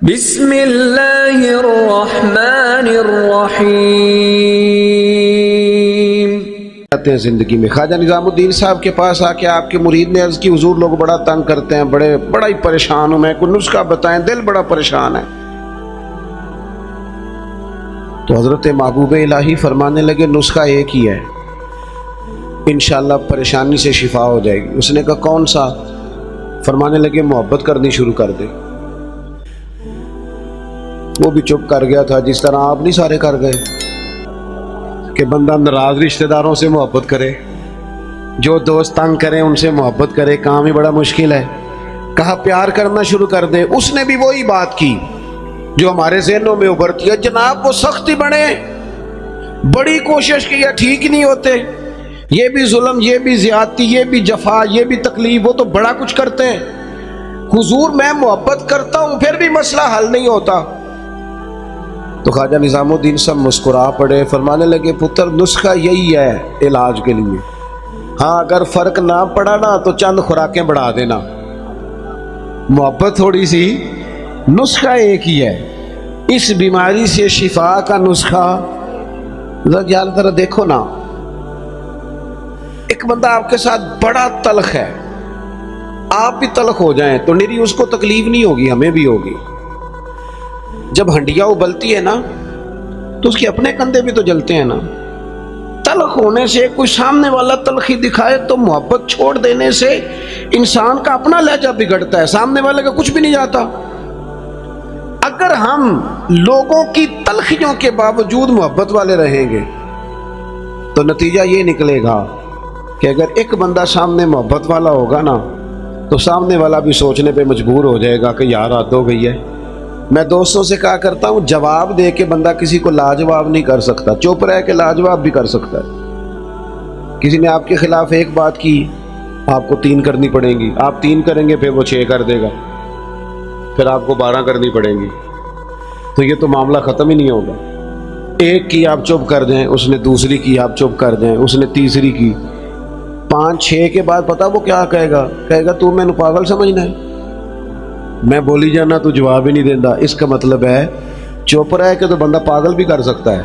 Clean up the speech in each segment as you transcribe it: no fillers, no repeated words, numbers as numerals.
بسم اللہ الرحمن الرحیم۔ آتے ہیں زندگی میں خواجہ نظام الدین صاحب کے پاس آ کے آپ کے مرید نے عرض کی حضور لوگ بڑا تنگ کرتے ہیں، بڑا ہی پریشان ہوں میں، کوئی نسخہ بتائیں، دل بڑا پریشان ہے۔ تو حضرت محبوب الہی فرمانے لگے نسخہ ایک ہی ہے، انشاءاللہ پریشانی سے شفا ہو جائے گی۔ اس نے کہا کون سا؟ فرمانے لگے محبت کرنی شروع کر دے۔ وہ بھی چپ کر گیا تھا، جس طرح آپ نہیں سارے کر گئے کہ بندہ ناراض رشتہ داروں سے محبت کرے، جو دوست تنگ کریں ان سے محبت کرے، کام ہی بڑا مشکل ہے۔ کہا پیار کرنا شروع کر دے۔ اس نے بھی وہی بات کی جو ہمارے ذہنوں میں ابھرتی ہے، جناب وہ سختی بنے، بڑی کوشش کی ہے، ٹھیک نہیں ہوتے، یہ بھی ظلم، یہ بھی زیادتی، یہ بھی جفا، یہ بھی تکلیف، وہ تو بڑا کچھ کرتے ہیں۔ حضور میں محبت کرتا ہوں پھر بھی مسئلہ حل نہیں ہوتا۔ تو خواجہ نظام الدین صاحب مسکرا پڑے، فرمانے لگے پتر نسخہ یہی ہے علاج کے لیے، ہاں اگر فرق نہ پڑا نا تو چند خوراکیں بڑھا دینا، محبت تھوڑی سی، نسخہ ایک ہی ہے۔ اس بیماری سے شفا کا نسخہ ذرا دیکھو نا، ایک بندہ آپ کے ساتھ بڑا تلخ ہے، آپ بھی تلخ ہو جائیں تو نیری اس کو تکلیف نہیں ہوگی، ہمیں بھی ہوگی۔ جب ہنڈیا ابلتی ہے نا تو اس کے اپنے کندھے بھی تو جلتے ہیں نا۔ تلخ ہونے سے کوئی سامنے والا تلخی دکھائے تو محبت چھوڑ دینے سے انسان کا اپنا لہجہ بگڑتا ہے، سامنے والے کا کچھ بھی نہیں جاتا۔ اگر ہم لوگوں کی تلخیوں کے باوجود محبت والے رہیں گے تو نتیجہ یہ نکلے گا کہ اگر ایک بندہ سامنے محبت والا ہوگا نا تو سامنے والا بھی سوچنے پہ مجبور ہو جائے گا کہ یار حد ہو گئی ہے۔ میں دوستوں سے کہا کرتا ہوں جواب دے کے بندہ کسی کو لاجواب نہیں کر سکتا، چپ رہ کے لاجواب بھی کر سکتا ہے۔ کسی نے آپ کے خلاف ایک بات کی، آپ کو 3 کرنی پڑیں گی، آپ 3 کریں گے پھر وہ 6 کر دے گا، پھر آپ کو 12 کرنی پڑیں گی، تو یہ تو معاملہ ختم ہی نہیں ہوگا۔ ایک کی آپ چپ کر دیں، اس نے دوسری کی آپ چپ کر دیں، اس نے تیسری کی، 5 6 کے بعد پتہ وہ کیا کہے گا تو میں نے پاگل سمجھنا ہے، میں بولی جانا تو جواب ہی نہیں دینا۔ اس کا مطلب ہے چپ رہ کے تو بندہ پاگل بھی کر سکتا ہے۔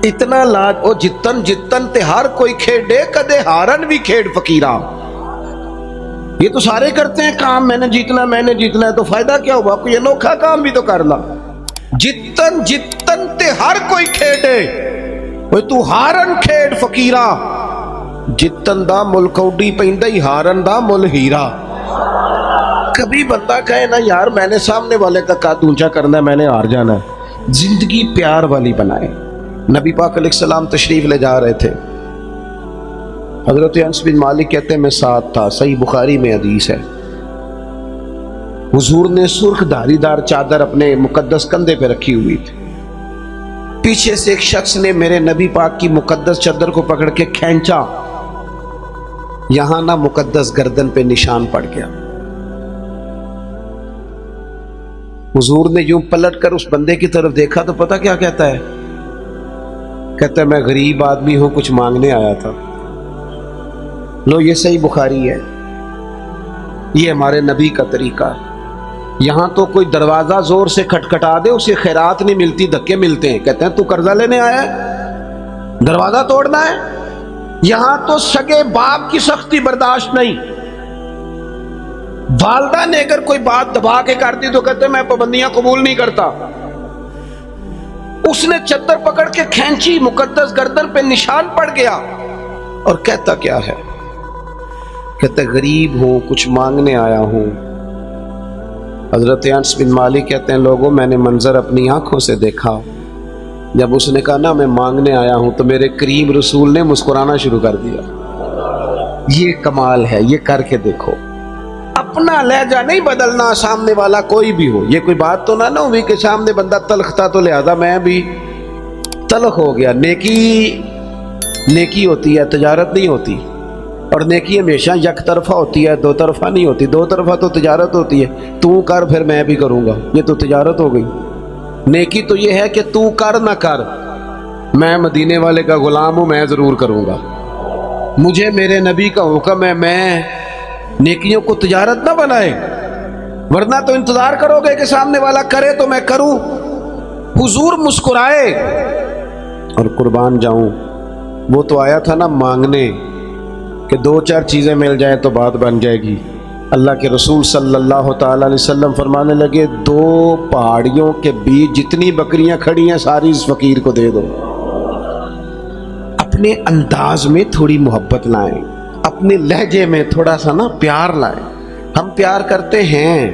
اتنا لاج او جتن جتن تے ہر کوئی کھیڑے کدے ہارن بھی کھیڑ فقیرہ، یہ تو سارے کرتے ہیں کام، میں نے جیتنا ہے، تو فائدہ کیا ہوا؟ کوئی انوکھا کام بھی تو کر لا۔ جتن جتن تے ہر کوئی کھیڑے، تو ہارن کھیڑ فقیرہ، جتن دا مل کوڈی پیندا ہی ہارن دا مل ہیرا۔ کبھی بندہ کہے نا یار میں نے سامنے والے کا قد اونچا کرنا ہے، میں نے ہار جانا ہے۔ زندگی پیار والی بنائے۔ نبی پاک علیہ السلام تشریف لے جا رہے تھے، حضرت انس بن مالک کہتے ہیں میں ساتھ تھا، صحیح بخاری میں حدیث ہے۔ حضور نے سرخ دھاری دار چادر اپنے مقدس کندھے پہ رکھی ہوئی تھی، پیچھے سے ایک شخص نے میرے نبی پاک کی مقدس چادر کو پکڑ کے کھینچا، یہاں نہ مقدس گردن پہ نشان پڑ گیا۔ حضور نے یوں پلٹ کر اس بندے کی طرف دیکھا تو پتہ کیا کہتا ہے؟ کہتا ہے میں غریب آدمی ہوں، کچھ مانگنے آیا تھا۔ لو یہ صحیح بخاری ہے، یہ ہمارے نبی کا طریقہ ہے۔ یہاں تو کوئی دروازہ زور سے کھٹکھٹا دے اسے خیرات نہیں ملتی، دھکے ملتے ہیں۔ کہتے ہیں تو قرضہ لینے آیا ہے، دروازہ توڑنا ہے؟ یہاں تو سگے باپ کی سختی برداشت نہیں، والدہ نے اگر کوئی بات دبا کے کر دی تو کہتے میں پابندیاں قبول نہیں کرتا۔ اس نے چادر پکڑ کے کھینچی، مقدس گردن پہ نشان پڑ گیا، اور کہتا کیا ہے؟ کہتا غریب ہوں، کچھ مانگنے آیا ہوں۔ حضرت انس بن مالک کہتے ہیں لوگوں میں نے منظر اپنی آنکھوں سے دیکھا، جب اس نے کہا نا میں مانگنے آیا ہوں تو میرے کریم رسول نے مسکرانا شروع کر دیا۔ یہ کمال ہے، یہ کر کے دیکھو۔ اپنا لہجہ نہیں بدلنا، سامنے والا کوئی بھی ہو۔ یہ کوئی بات تو نہ ہوئی کہ سامنے بندہ تلخ تھا تو لہذا میں بھی تلخ ہو گیا۔ نیکی ہوتی ہے، تجارت نہیں ہوتی، اور نیکی ہمیشہ یک طرفہ ہوتی ہے، دو طرفہ نہیں ہوتی۔ دو طرفہ تو تجارت ہوتی ہے، تو کر پھر میں بھی کروں گا، یہ تو تجارت ہو گئی۔ نیکی تو یہ ہے کہ تو کر نہ کر، میں مدینے والے کا غلام ہوں، میں ضرور کروں گا، مجھے میرے نبی کا حکم ہے، میں نیکیوں کو تجارت نہ بنائے۔ ورنہ تو انتظار کرو گے کہ سامنے والا کرے تو میں کروں. حضور مسکرائے اور قربان جاؤں وہ تو آیا تھا نا مانگنے کہ 2-4 چیزیں مل جائیں تو بات بن جائے گی. اللہ کے رسول صلی اللہ تعالی علیہ وسلم فرمانے لگے 2 پہاڑیوں کے بیچ جتنی بکریاں کھڑی ہیں ساری اس فقیر کو دے دو. اپنے انداز میں تھوڑی محبت لائیں، اپنے لہجے میں تھوڑا سا نا پیار لائیں. ہم پیار کرتے ہیں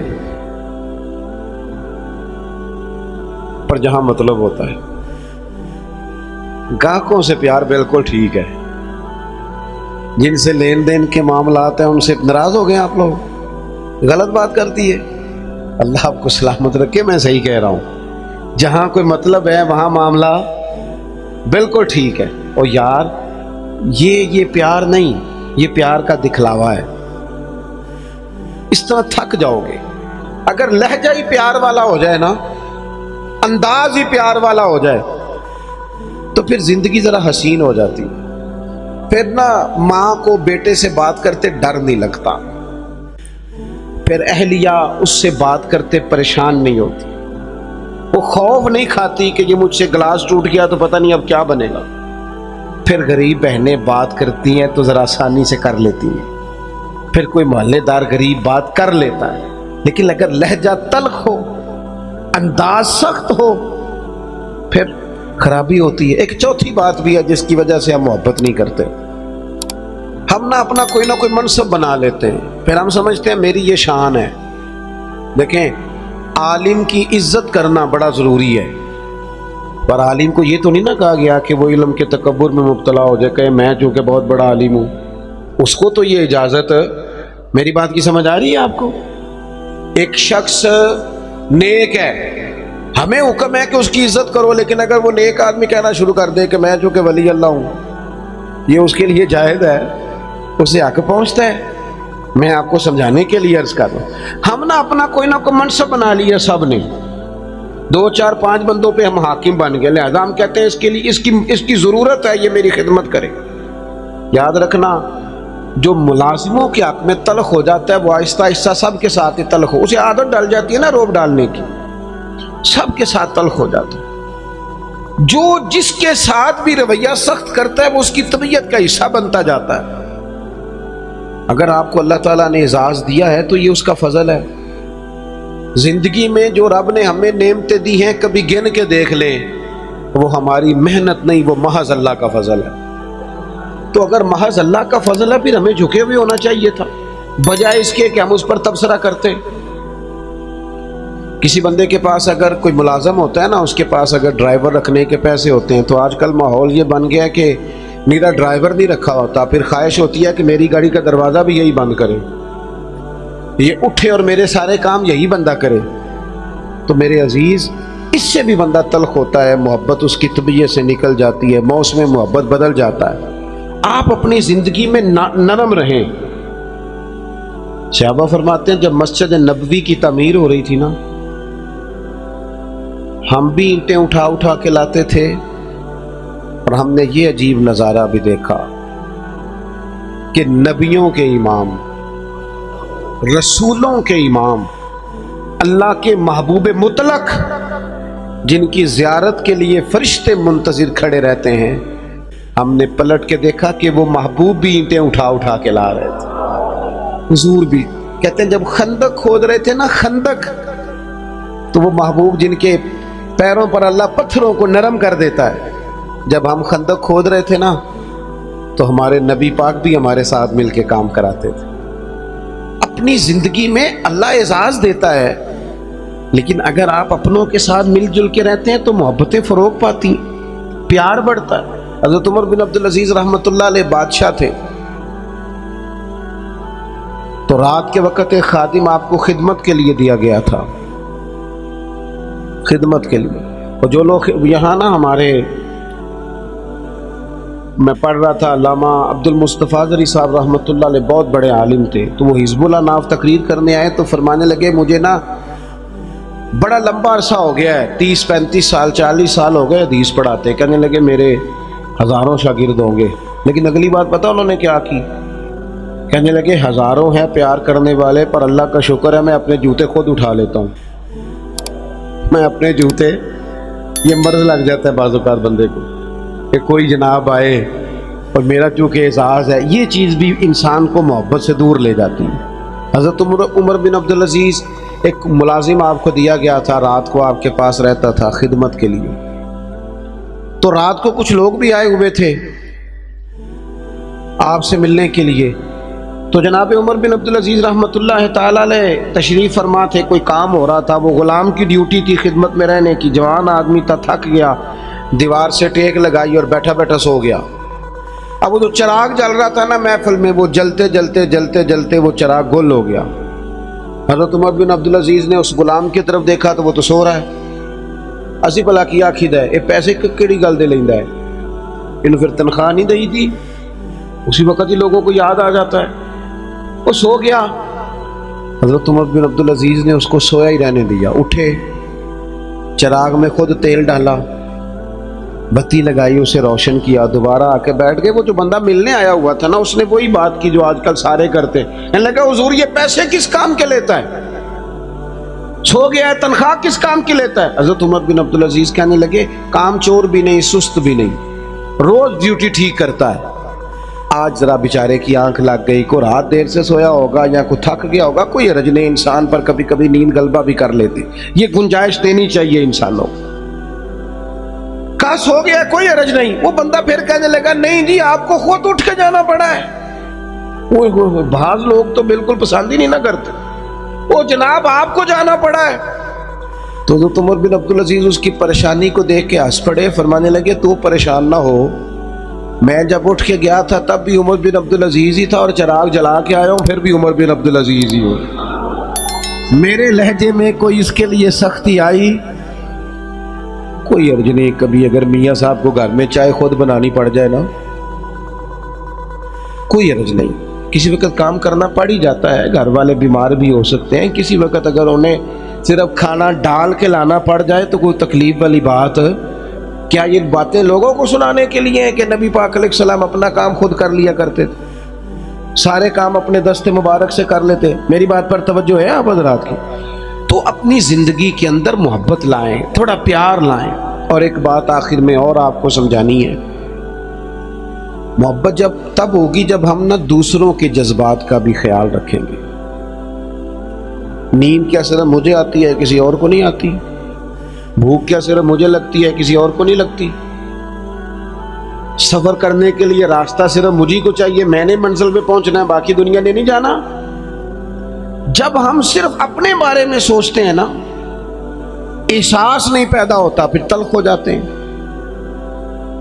پر جہاں مطلب ہوتا ہے. گاہکوں سے پیار بالکل ٹھیک ہے، جن سے لین دین کے معاملات ہیں ان سے ناراض ہو گئے آپ لوگ، غلط بات کرتی ہے. اللہ آپ کو سلامت رکھے. میں صحیح کہہ رہا ہوں، جہاں کوئی مطلب ہے وہاں معاملہ بالکل ٹھیک ہے. اور یار یہ پیار نہیں، یہ پیار کا دکھلاوا ہے. اس طرح تھک جاؤ گے. اگر لہجہ ہی پیار والا ہو جائے نا، انداز ہی پیار والا ہو جائے تو پھر زندگی ذرا حسین ہو جاتی. پھر نا ماں کو بیٹے سے بات کرتے ڈر نہیں لگتا، پھر اہلیہ اس سے بات کرتے پریشان نہیں ہوتی، وہ خوف نہیں کھاتی کہ یہ مجھ سے گلاس ٹوٹ گیا تو پتہ نہیں اب کیا بنے گا. پھر غریب بہنیں بات کرتی ہیں تو ذرا آسانی سے کر لیتی ہیں، پھر کوئی محلے دار غریب بات کر لیتا ہے. لیکن اگر لہجہ تلخ ہو، انداز سخت ہو، پھر خرابی ہوتی ہے. ایک چوتھی بات بھی ہے جس کی وجہ سے ہم محبت نہیں کرتے. ہم نہ اپنا کوئی نہ کوئی منصب بنا لیتے ہیں، پھر ہم سمجھتے ہیں میری یہ شان ہے. دیکھیں، عالم کی عزت کرنا بڑا ضروری ہے، پر عالم کو یہ تو نہیں نہ کہا گیا کہ وہ علم کے تکبر میں مبتلا ہو جائے کہ میں چونکہ بہت بڑا عالم ہوں. اس کو تو یہ اجازت، میری بات کی سمجھ آ رہی ہے آپ کو؟ ایک شخص نیک ہے، ہمیں حکم ہے کہ اس کی عزت کرو، لیکن اگر وہ نیک آدمی کہنا شروع کر دے کہ میں چونکہ ولی اللہ ہوں، یہ اس کے لیے جائز ہے، اسے حق پہنچتا ہے. میں آپ کو سمجھانے کے لیے عرض کر رہا ہوں. ہم نے اپنا کوئی نہ کوئی منصب بنا لیا، سب نے 2-4-5 بندوں پہ ہم حاکم بن گئے، لہذا ہم کہتے ہیں اس کے لیے اس کی ضرورت ہے، یہ میری خدمت کرے. یاد رکھنا، جو ملازموں کے حق میں تلخ ہو جاتا ہے وہ آہستہ آہستہ سب کے ساتھ ہی تلخ ہو، اسے عادت ڈال جاتی ہے نا روب ڈالنے کی، سب کے ساتھ تلخ ہو جاتا ہے. جو جس کے ساتھ بھی رویہ سخت کرتا ہے وہ اس کی طبیعت کا حصہ بنتا جاتا ہے. اگر آپ کو اللہ تعالیٰ نے اعزاز دیا ہے تو یہ اس کا فضل ہے. زندگی میں جو رب نے ہمیں نعمتیں دی ہیں کبھی گن کے دیکھ لیں، وہ ہماری محنت نہیں، وہ محض اللہ کا فضل ہے. تو اگر محض اللہ کا فضل ہے پھر ہمیں جھکے ہوئے ہونا چاہیے تھا، بجائے اس کے کہ ہم اس پر تبصرہ کرتے. کسی بندے کے پاس اگر کوئی ملازم ہوتا ہے نا، اس کے پاس اگر ڈرائیور رکھنے کے پیسے ہوتے ہیں تو آج کل ماحول یہ بن گیا کہ میرا ڈرائیور نہیں رکھا ہوتا، پھر خواہش ہوتی ہے کہ میری گاڑی کا دروازہ بھی یہی بند کرے، یہ اٹھے اور میرے سارے کام یہی بندہ کرے. تو میرے عزیز، اس سے بھی بندہ تلخ ہوتا ہے، محبت اس کی طبیعت سے نکل جاتی ہے، موسم محبت بدل جاتا ہے. آپ اپنی زندگی میں نرم رہیں. صحابہ فرماتے ہیں جب مسجد نبوی کی تعمیر ہو رہی تھی نا، ہم بھی اینٹیں اٹھا اٹھا کے لاتے تھے، اور ہم نے یہ عجیب نظارہ بھی دیکھا کہ نبیوں کے امام، رسولوں کے امام، اللہ کے محبوب مطلق، جن کی زیارت کے لیے فرشتے منتظر کھڑے رہتے ہیں، ہم نے پلٹ کے دیکھا کہ وہ محبوب بھی اینٹیں اٹھا اٹھا کے لا رہے تھے. حضور بھی کہتے ہیں جب خندق کھود رہے تھے نا، خندق، تو وہ محبوب جن کے پیروں پر اللہ پتھروں کو نرم کر دیتا ہے، جب ہم خندق کھود رہے تھے نا تو ہمارے نبی پاک بھی ہمارے ساتھ مل کے کام کراتے تھے. اپنی زندگی میں اللہ اعزاز دیتا ہے، لیکن اگر آپ اپنوں کے ساتھ مل جل کے رہتے ہیں تو محبتیں فروغ پاتی، پیار بڑھتا ہے. حضرت عمر بن عبدالعزیز رحمۃ اللہ علیہ بادشاہ تھے، تو رات کے وقت ایک خادم آپ کو خدمت کے لیے دیا گیا تھا، خدمت کے لیے. اور جو لوگ یہاں نا ہمارے، میں پڑھ رہا تھا، علامہ عبد المصطفیٰ ذری صاحب رحمۃ اللہ علیہ بہت بڑے عالم تھے، تو وہ حزب اللہ ناف تقریر کرنے آئے تو فرمانے لگے مجھے نا بڑا لمبا عرصہ ہو گیا ہے، 30-35 سال 40 سال ہو گئے حدیث پڑھاتے. کہنے لگے میرے ہزاروں شاگرد ہوں گے. لیکن اگلی بات پتہ انہوں نے کیا کی؟ کہنے لگے ہزاروں ہیں پیار کرنے والے، پر اللہ کا شکر ہے میں اپنے جوتے خود اٹھا لیتا ہوں. میں اپنے جوتے، یہ مرض لگ جاتا ہے بعض اوقات بندے کو کہ کوئی جناب آئے اور میرا چونکہ اعزاز ہے، یہ چیز بھی انسان کو محبت سے دور لے جاتی ہے. حضرت عمر بن عبدالعزیز، ایک ملازم آپ کو دیا گیا تھا، رات کو آپ کے پاس رہتا تھا خدمت کے لیے. تو رات کو کچھ لوگ بھی آئے ہوئے تھے آپ سے ملنے کے لیے. تو جناب عمر بن عبدالعزیز رحمۃ اللہ تعالی علیہ تشریف فرما تھے. کوئی کام ہو رہا تھا، وہ غلام کی ڈیوٹی تھی خدمت میں رہنے کی. جوان آدمی تھا، تھک گیا، دیوار سے ٹیک لگائی اور بیٹھا بیٹھا سو گیا. اب وہ جو چراغ جل رہا تھا نا محفل میں، وہ جلتے جلتے جلتے جلتے وہ چراغ گل ہو گیا. حضرت عمر بن عبدالعزیز نے اس غلام کی طرف دیکھا تو وہ تو سو رہا ہے. اسی بلا کی آخد ہے، یہ پیسے کیڑی گل دے لیندا ہے، انہوں پھر تنخواہ نہیں دئی تھی. اسی وقت ہی لوگوں کو یاد آ جاتا ہے. وہ سو گیا. حضرت عمر بن عبدالعزیز نے اس کو سویا ہی رہنے دیا. اٹھے، چراغ میں خود تیل ڈالا، بتی لگائی، اسے روشن کیا، دوبارہ آ کے بیٹھ گئے. وہ جو بندہ ملنے آیا ہوا تھا نا، اس نے وہی بات کی جو آج کل سارے کرتے. کہنے لگا حضور یہ پیسے کس کام کے لیتا ہے؟ سو گیا ہے، تنخواہ کس کام کی لیتا ہے؟ حضرت عمر بن عبدالعزیز کہنے لگے کام چور بھی نہیں، سست بھی نہیں، روز ڈیوٹی ٹھیک کرتا ہے. آج ذرا بیچارے کی آنکھ لگ گئی، کو رات دیر سے سویا ہوگا یا کو تھک گیا ہوگا، کوئی حرج نہیں، انسان پر کبھی کبھی نیند غلبہ بھی کر لیتی، یہ گنجائش دینی چاہیے انسانوں. کہا سو گیا کوئی حرج نہیں. وہ بندہ پھر کہنے لگا نہیں جی آپ کو خود اٹھ کے جانا پڑا ہے. بعض لوگ تو بالکل پسند ہی نہیں نہ کرتے، وہ جناب آپ کو جانا پڑا ہے. تو حضرت عمر بن عبدالعزیز اس کی پریشانی کو دیکھ کے ہنس پڑے، فرمانے لگے تو پریشان نہ ہو، میں جب اٹھ کے گیا تھا تب بھی عمر بن عبدالعزیز ہی تھا، اور چراغ جلا کے آیا ہوں پھر بھی عمر بن عبدالعزیز ہی ہوں. میرے لہجے میں کوئی اس کے لیے سختی آئی کوئی حرج نہیں. کبھی اگر میاں صاحب کو گھر میں چائے خود بنانی پڑ جائے نا، کوئی حرج نہیں. کسی وقت کام کرنا پڑ ہی جاتا ہے، گھر والے بیمار بھی ہو سکتے ہیں، کسی وقت اگر انہیں صرف کھانا ڈال کے لانا پڑ جائے تو کوئی تکلیف والی بات. کیا یہ باتیں لوگوں کو سنانے کے لیے ہیں کہ نبی پاک علیہ السلام اپنا کام خود کر لیا کرتے تھے، سارے کام اپنے دست مبارک سے کر لیتے؟ میری بات پر توجہ ہے آپ حضرات کی؟ تو اپنی زندگی کے اندر محبت لائیں، تھوڑا پیار لائیں. اور ایک بات آخر میں اور آپ کو سمجھانی ہے، محبت جب تب ہوگی جب ہم نہ دوسروں کے جذبات کا بھی خیال رکھیں گے. نیند کیا صرف مجھے آتی ہے، کسی اور کو نہیں آتی؟ بھوک کیا صرف مجھے لگتی ہے، کسی اور کو نہیں لگتی؟ سفر کرنے کے لیے راستہ صرف مجھے کو چاہیے، میں نے منزل پہ پہنچنا ہے، باقی دنیا نے نہیں جانا. جب ہم صرف اپنے بارے میں سوچتے ہیں نا، احساس نہیں پیدا ہوتا، پھر تلخ ہو جاتے ہیں.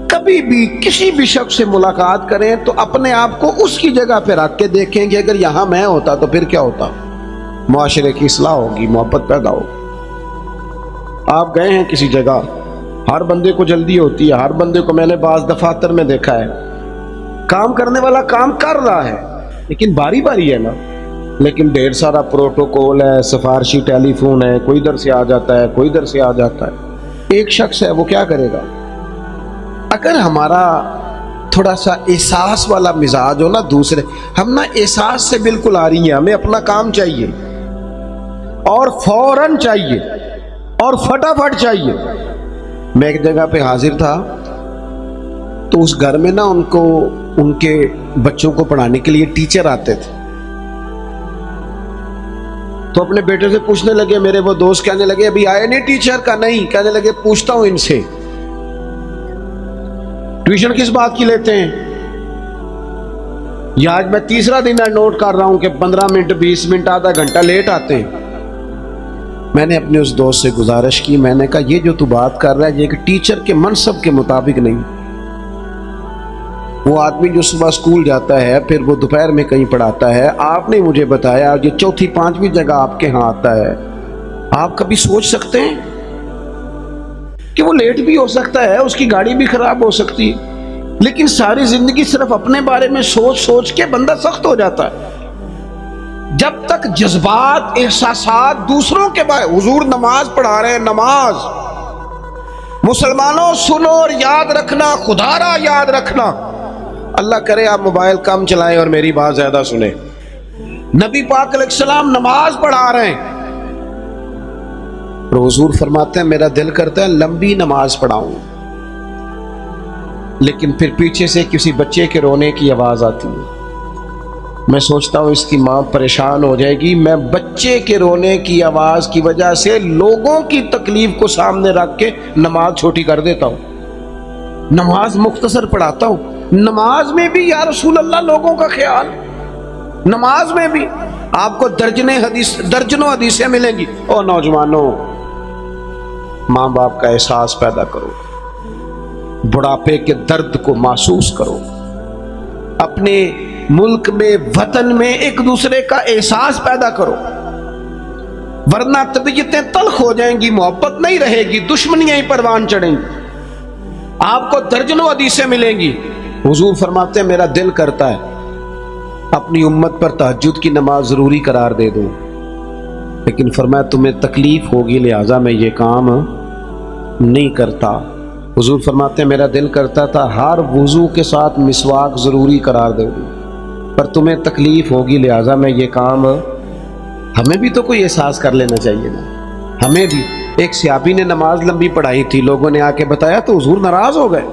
کبھی بھی کسی بھی شخص سے ملاقات کریں تو اپنے آپ کو اس کی جگہ پہ رکھ کے دیکھیں کہ اگر یہاں میں ہوتا تو پھر کیا ہوتا. معاشرے کی اصلاح ہوگی، محبت پیدا ہوگی. آپ گئے ہیں کسی جگہ، ہر بندے کو جلدی ہوتی ہے، ہر بندے کو میں نے بعض دفاتر میں دیکھا ہے، کام کرنے والا کام کر رہا ہے لیکن باری باری ہے نا، لیکن ڈھیر سارا پروٹوکول ہے، سفارشی ٹیلی فون ہے، کوئی ادھر سے آ جاتا ہے، کوئی ادھر سے آ جاتا ہے. ایک شخص ہے، وہ کیا کرے گا؟ اگر ہمارا تھوڑا سا احساس والا مزاج ہو نا، دوسرے ہم نا احساس سے بالکل آ رہی ہیں، ہمیں اپنا کام چاہیے اور فوراً چاہیے اور فٹافٹ چاہیے. میں ایک جگہ پہ حاضر تھا تو اس گھر میں نا ان کے بچوں کو پڑھانے کے لیے ٹیچر آتے تھے. تو اپنے بیٹے سے پوچھنے لگے، میرے وہ دوست کہنے لگے ابھی آئے نہیں ٹیچر کا؟ نہیں. کہنے لگے پوچھتا ہوں ان سے ٹیوشن کس بات کی لیتے ہیں؟ یہ آج میں تیسرا دن نوٹ کر رہا ہوں کہ 15 منٹ 20 منٹ آدھا گھنٹہ لیٹ آتے ہیں. میں نے اپنے اس دوست سے گزارش کی، میں نے کہا یہ جو تو بات کر رہا ہے یہ ایک ٹیچر کے منصب کے مطابق نہیں. وہ آدمی جو صبح اسکول جاتا ہے پھر وہ دوپہر میں کہیں پڑھاتا ہے، آپ نے مجھے بتایا یہ چوتھی پانچویں جگہ آپ کے ہاں آتا ہے. آپ کبھی سوچ سکتے ہیں کہ وہ لیٹ بھی ہو سکتا ہے، اس کی گاڑی بھی خراب ہو سکتی ہے، لیکن ساری زندگی صرف اپنے بارے میں سوچ سوچ کے بندہ سخت ہو جاتا ہے. جب تک جذبات احساسات دوسروں کے بارے، حضور نماز پڑھا رہے ہیں، نماز مسلمانوں سنو اور یاد رکھنا، خدا را یاد رکھنا، اللہ کرے آپ موبائل کم چلائیں اور میری بات زیادہ سنیں. نبی پاک علیہ السلام نماز پڑھا رہے ہیں اور حضور فرماتے ہیں میرا دل کرتا ہے لمبی نماز پڑھاؤں، لیکن پھر پیچھے سے کسی بچے کے رونے کی آواز آتی ہے. میں سوچتا ہوں اس کی ماں پریشان ہو جائے گی، میں بچے کے رونے کی آواز کی وجہ سے لوگوں کی تکلیف کو سامنے رکھ کے نماز چھوٹی کر دیتا ہوں، نماز مختصر پڑھاتا ہوں. نماز میں بھی یا رسول اللہ لوگوں کا خیال، نماز میں بھی آپ کو درجنوں حدیثیں ملیں گی. او نوجوانوں، ماں باپ کا احساس پیدا کرو، بڑھاپے کے درد کو محسوس کرو، اپنے ملک میں وطن میں ایک دوسرے کا احساس پیدا کرو، ورنہ طبیعتیں تلخ ہو جائیں گی، محبت نہیں رہے گی، دشمنیاں ہی پروان چڑھیں گی. آپ کو درجنوں حدیثیں ملیں گی. حضور فرماتے ہیں میرا دل کرتا ہے اپنی امت پر تہجد کی نماز ضروری قرار دے دوں، لیکن فرمایا تمہیں تکلیف ہوگی لہٰذا میں یہ کام نہیں کرتا. حضور فرماتے ہیں میرا دل کرتا تھا ہر وضو کے ساتھ مسواک ضروری قرار دے دوں، پر تمہیں تکلیف ہوگی لہٰذا میں یہ کام. ہمیں بھی تو کوئی احساس کر لینا چاہیے نا. ہمیں بھی ایک صحابی نے نماز لمبی پڑھائی تھی، لوگوں نے آ کے بتایا تو حضور ناراض ہو گئے.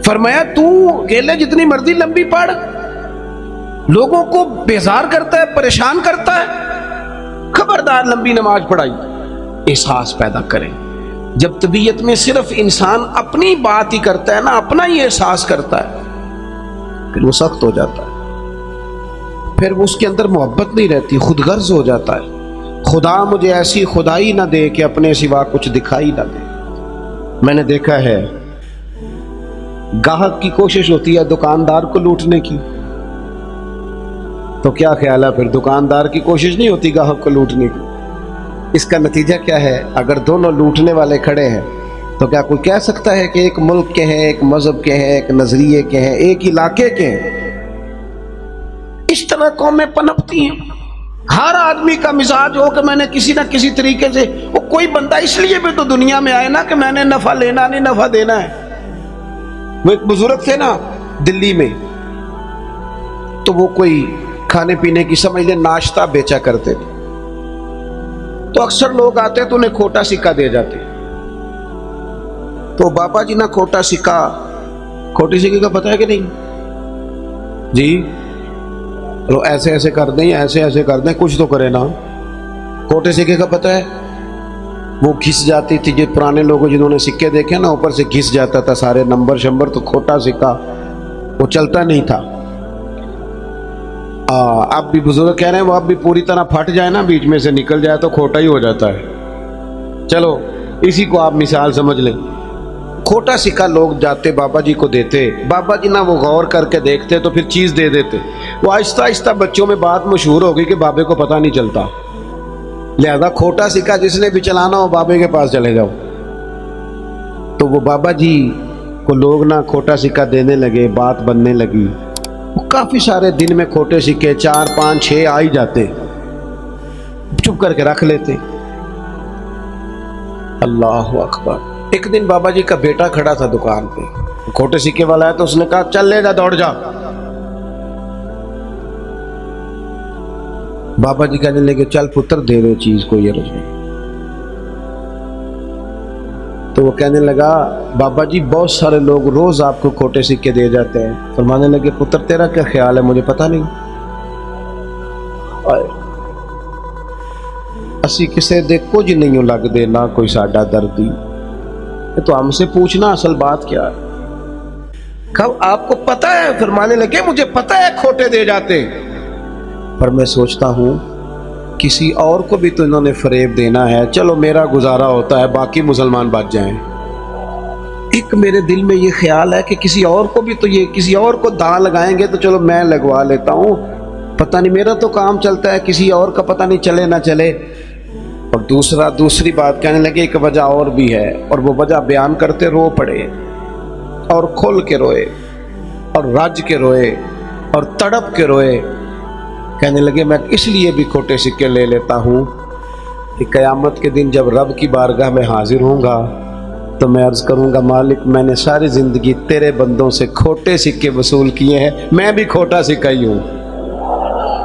فرمایا تو اکیلے جتنی مرضی لمبی پڑھ، لوگوں کو بیزار کرتا ہے، پریشان کرتا ہے. خبردار لمبی نماز پڑھائی. احساس پیدا کریں. جب طبیعت میں صرف انسان اپنی بات ہی کرتا ہے نا، اپنا ہی احساس کرتا ہے، پھر وہ سخت ہو جاتا ہے، پھر اس کے اندر محبت نہیں رہتی، خود غرض ہو جاتا ہے. خدا مجھے ایسی خدائی نہ دے کہ اپنے سوا کچھ دکھائی نہ دے. میں نے دیکھا ہے گاہک کی کوشش ہوتی ہے دکاندار کو لوٹنے کی، تو کیا خیال ہے پھر دکاندار کی کوشش نہیں ہوتی گاہک کو لوٹنے کی. اس کا نتیجہ کیا ہے؟ اگر دونوں لوٹنے والے کھڑے ہیں تو کیا کوئی کہہ سکتا ہے کہ ایک ملک کے ہیں، ایک مذہب کے ہیں، ایک نظریے کے ہیں، ایک علاقے کے ہیں؟ اس طرح قومیں پنپتی ہیں. ہر آدمی کا مزاج ہو کہ میں نے کسی نہ کسی طریقے سے، وہ کوئی بندہ اس لیے بھی تو دنیا میں آئے نا کہ میں نے نفع لینا نہیں، نفع دینا ہے. وہ ایک بزرگ تھے نا دلی میں، تو وہ کوئی کھانے پینے کی سمجھ لیں ناشتہ بیچا کرتے تھے. تو اکثر لوگ آتے تو انہیں کھوٹا سکہ دے جاتے. تو بابا جی نا کھوٹا سکہ، کھوٹی سکے کا پتہ ہے کہ نہیں جی؟ تو ایسے ایسے کر دیں، ایسے ایسے کر دیں، کچھ تو کرے نا. کھوٹے سکے کا پتہ ہے؟ وہ گھس جاتی تھی. جو پرانے لوگ جنہوں نے سکے دیکھے نا، اوپر سے گھس جاتا تھا سارے نمبر شمبر. تو کھوٹا سکہ وہ چلتا نہیں تھا. اب بھی بزرگ کہہ رہے ہیں وہ اب بھی پوری طرح پھٹ جائے نا، بیچ میں سے نکل جائے تو کھوٹا ہی ہو جاتا ہے. چلو اسی کو آپ مثال سمجھ لیں. کھوٹا سکہ لوگ جاتے بابا جی کو دیتے، بابا جی نہ وہ غور کر کے دیکھتے تو پھر چیز دے دیتے. وہ آہستہ آہستہ بچوں میں بات مشہور ہو گئی کہ بابے کو پتہ نہیں چلتا، لہذا کھوٹا سکہ جس نے بھی چلانا ہو بابے کے پاس چلے جاؤ. تو وہ بابا جی کو لوگ نہ کھوٹا سکہ دینے لگے، بات بننے لگی. کافی سارے دن میں کھوٹے سکے 4 5 6 آ ہی جاتے، چپ کر کے رکھ لیتے. اللہ اکبر. ایک دن بابا جی کا بیٹا کھڑا تھا دکان پہ، کھوٹے سکے والا ہے، تو اس نے کہا چل لے جا، دوڑ جا. بابا جی کہنے لگے چل پتر دے دے چیز کو یہ رجوع. تو وہ کہنے لگا بابا جی بہت سارے لوگ روز آپ کو کھوٹے سکے دے جاتے ہیں. فرمانے لگے پتر تیرا کیا خیال ہے؟ مجھے پتہ نہیں. اسی کسے دے کچھ نہیں لگ دے نہ کوئی ساڈا دردی. تو ہم سے پوچھنا اصل بات کیا ہے؟ کب آپ کو پتہ ہے؟ فرمانے لگے مجھے پتہ ہے کھوٹے دے جاتے، پر میں سوچتا ہوں کسی اور کو بھی تو انہوں نے فریب دینا ہے. چلو میرا گزارا ہوتا ہے، باقی مسلمان بچ جائیں. ایک میرے دل میں یہ خیال ہے کہ کسی اور کو بھی تو، یہ کسی اور کو داں لگائیں گے تو چلو میں لگوا لیتا ہوں، پتہ نہیں میرا تو کام چلتا ہے، کسی اور کا پتہ نہیں چلے نہ چلے. اور دوسری بات کہنے لگے ایک وجہ اور بھی ہے، اور وہ وجہ بیان کرتے رو پڑے، اور کھل کے روئے، اور رج کے روئے، اور تڑپ کے روئے. کہنے لگے میں اس لیے بھی کھوٹے سکے لے لیتا ہوں کہ قیامت کے دن جب رب کی بارگاہ میں حاضر ہوں گا تو میں عرض کروں گا مالک میں نے ساری زندگی تیرے بندوں سے کھوٹے سکے وصول کیے ہیں، میں بھی کھوٹا سکہ ہی ہوں،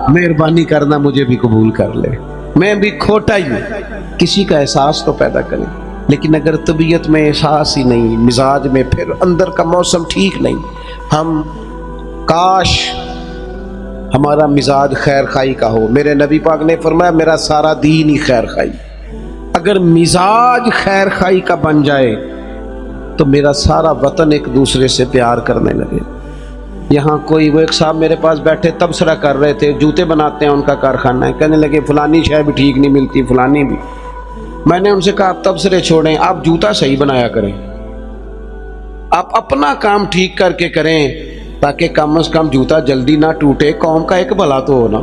مہربانی کرنا مجھے بھی قبول کر لے، میں بھی کھوٹا ہی ہوں۔ کسی کا احساس تو پیدا کریں، لیکن اگر طبیعت میں احساس ہی نہیں، مزاج میں، پھر اندر کا موسم ٹھیک نہیں، ہم کاش ہمارا مزاج خیر خائی کا ہو۔ میرے نبی پاک نے فرمایا میرا سارا دین ہی خیر خائی، اگر مزاج خیر خائی کا بن جائے تو میرا سارا وطن ایک دوسرے سے پیار کرنے لگے۔ یہاں کوئی وہ ایک صاحب میرے پاس بیٹھے تبصرہ کر رہے تھے، جوتے بناتے ہیں ان کا کارخانہ ہے، کہنے لگے فلانی شے بھی ٹھیک نہیں ملتی، فلانی بھی۔ میں نے ان سے کہا آپ تبصرے چھوڑیں، آپ جوتا صحیح بنایا کریں، آپ اپنا کام ٹھیک کر کے کریں تاکہ کم از کم جوتا جلدی نہ ٹوٹے، قوم کا ایک بھلا تو ہونا۔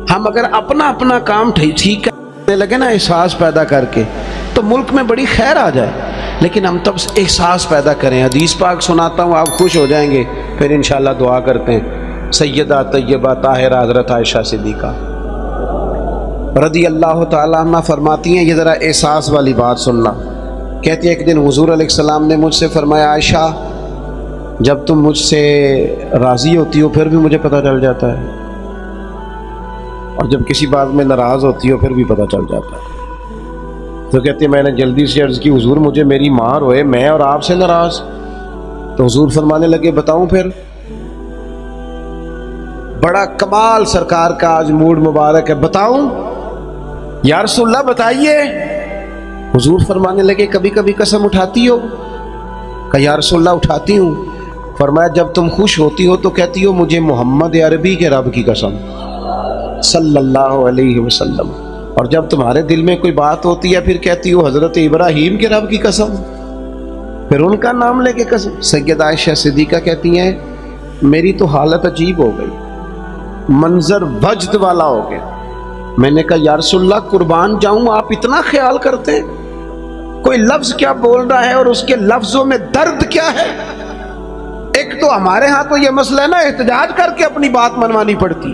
ہم اگر اپنا کام ٹھیک کرنے لگے نا احساس پیدا کر کے تو ملک میں بڑی خیر آ جائے، لیکن ہم تب احساس پیدا کریں۔ حدیث پاک سناتا ہوں، آپ خوش ہو جائیں گے، پھر انشاءاللہ دعا کرتے ہیں۔ سیدہ طیبہ طاہرہ حضرت عائشہ صدیقہ رضی اللہ تعالیٰ عنہ فرماتی ہیں، یہ ذرا احساس والی بات سننا۔ کہتی ہے ایک دن حضور علیہ السلام نے مجھ سے فرمایا عائشہ جب تم مجھ سے راضی ہوتی ہو پھر بھی مجھے پتہ چل جاتا ہے، اور جب کسی بات میں ناراض ہوتی ہو پھر بھی پتہ چل جاتا ہے۔ تو کہتی ہے میں نے جلدی سے عرض کی حضور مجھے میری ماں روئے، میں اور آپ سے ناراض؟ تو حضور فرمانے لگے بتاؤں پھر؟ بڑا کمال سرکار کا آج موڈ مبارک ہے، بتاؤں یا رسول اللہ بتائیے۔ حضور فرمانے لگے کبھی کبھی قسم اٹھاتی ہو؟ کہا یا رسول اللہ اٹھاتی ہوں۔ فرمایا جب تم خوش ہوتی ہو تو کہتی ہو مجھے محمد عربی کے رب کی قسم صلی اللہ علیہ وسلم، اور جب تمہارے دل میں کوئی بات ہوتی ہے پھر کہتی ہو حضرت ابراہیم کے رب کی قسم، پھر ان کا نام لے کے قسم۔ سیدہ عائشہ صدیقہ کہتی ہیں میری تو حالت عجیب ہو گئی، منظر وجد والا ہو گیا۔ میں نے کہا یا رسول اللہ قربان جاؤں آپ اتنا خیال کرتے ہیں، کوئی لفظ کیا بول رہا ہے اور اس کے لفظوں میں درد کیا ہے؟ ایک تو ہمارے ہاں تو یہ مسئلہ ہے نا احتجاج کر کے اپنی بات منوانی پڑتی،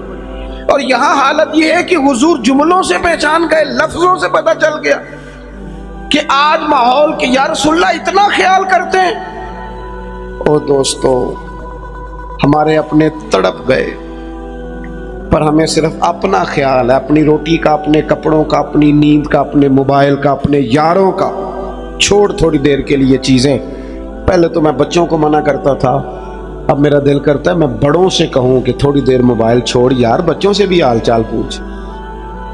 اور یہاں حالت یہ ہے کہ حضور جملوں سے پہچان گئے، لفظوں سے پتہ چل گیا کہ آج ماحول کے یا رسول اللہ اتنا خیال کرتے ہیں۔ او دوستو ہمارے اپنے تڑپ گئے، پر ہمیں صرف اپنا خیال ہے، اپنی روٹی کا، اپنے کپڑوں کا، اپنی نیند کا، اپنے موبائل کا، اپنے یاروں کا۔ چھوڑ تھوڑی دیر کے لیے چیزیں، پہلے تو میں بچوں کو منع کرتا تھا، اب میرا دل کرتا ہے میں بڑوں سے کہوں کہ تھوڑی دیر موبائل چھوڑ یار، بچوں سے بھی حال چال پوچھ،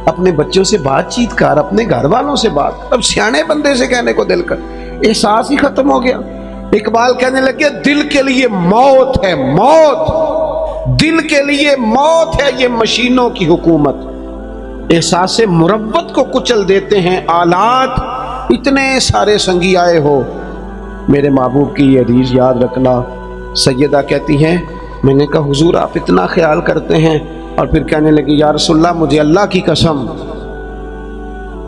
اپنے بچوں سے بات چیت کر، اپنے گھر والوں سے بات۔ اب سیانے بندے سے کہنے کو دل کر، احساس ہی ختم ہو گیا۔ اقبال کہنے لگے دل کے لیے موت ہے موت، دل کے لیے موت ہے یہ مشینوں کی حکومت، احساس مروت کو کچل دیتے ہیں آلات، اتنے سارے سنگی آئے ہو۔ میرے محبوب کی یہ حدیث یاد رکھنا۔ سیدہ کہتی ہیں میں نے کہا حضور آپ اتنا خیال کرتے ہیں، اور پھر کہنے لگی یا رسول اللہ مجھے اللہ کی قسم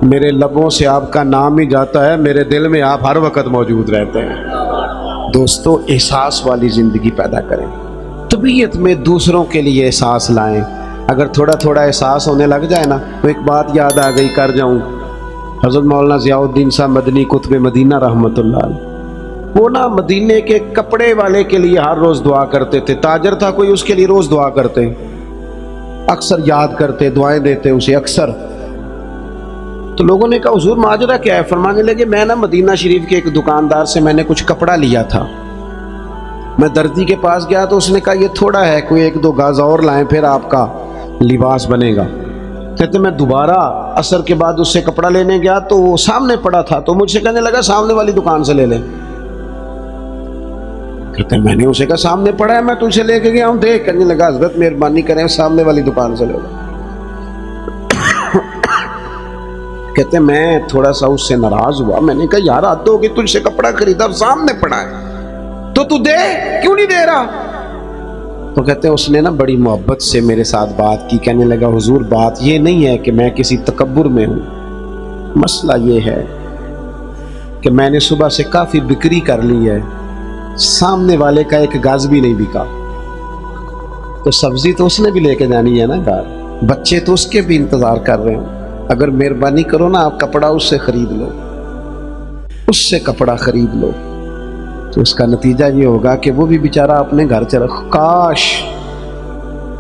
میرے لبوں سے آپ کا نام ہی جاتا ہے، میرے دل میں آپ ہر وقت موجود رہتے ہیں۔ دوستو احساس والی زندگی پیدا کریں، طبیعت میں دوسروں کے لیے احساس لائیں۔ اگر تھوڑا تھوڑا احساس ہونے لگ جائے نا تو ایک بات یاد آ گئی، کر جاؤں، حضرت مولانا ضیاء الدین صاحب مدنی قطب مدینہ رحمۃ اللہ علیہ، وہ نا مدینے کے کپڑے والے کے لیے ہر روز دعا کرتے تھے، تاجر تھا کوئی اس کے لیے روز دعا کرتے، اکثر یاد کرتے، دعائیں دیتے اسے اکثر۔ تو لوگوں نے کہا حضور ماجرا کیا ہے؟ فرمانے لگے میں نا مدینہ شریف کے ایک دکاندار سے میں نے کچھ کپڑا لیا تھا، میں دردی کے پاس گیا تو اس نے کہا یہ تھوڑا ہے، کوئی ایک دو گاز اور لائیں پھر آپ کا لباس بنے گا۔ کہتے میں دوبارہ عصر کے بعد اس سے کپڑا لینے گیا تو وہ سامنے پڑا تھا، تو مجھ سے کہنے لگا سامنے والی دکان سے لے لیں۔ کہتے میں نے اسے کہا سامنے پڑا ہے میں تجھ سے لے کے گیا ہوں دیکھ، کہنے لگا حضرت مہربانی کریں سامنے والی دکان سے لے لو۔ کہتے میں تھوڑا سا اس سے ناراض ہوا، میں نے کہا یار حد ہوگی، تجھ سے کپڑا خریدا سامنے پڑا ہے تو تو دے، کیوں نہیں دے رہا؟ تو کہتے ہیں اس نے نا بڑی محبت سے میرے ساتھ بات کی، کہنے لگا حضور بات یہ نہیں ہے کہ میں کسی تکبر میں ہوں، مسئلہ یہ ہے کہ میں نے صبح سے کافی بکری کر لی ہے، سامنے والے کا ایک گاز بھی نہیں بکا، تو سبزی تو اس نے بھی لے کے جانی ہے نا گھر، بچے تو اس کے بھی انتظار کر رہے ہیں، اگر مہربانی کرو نا آپ کپڑا اس سے خرید لو۔ اس سے کپڑا خرید لو، تو اس کا نتیجہ یہ ہوگا کہ وہ بھی بیچارہ اپنے گھر چلا، کاش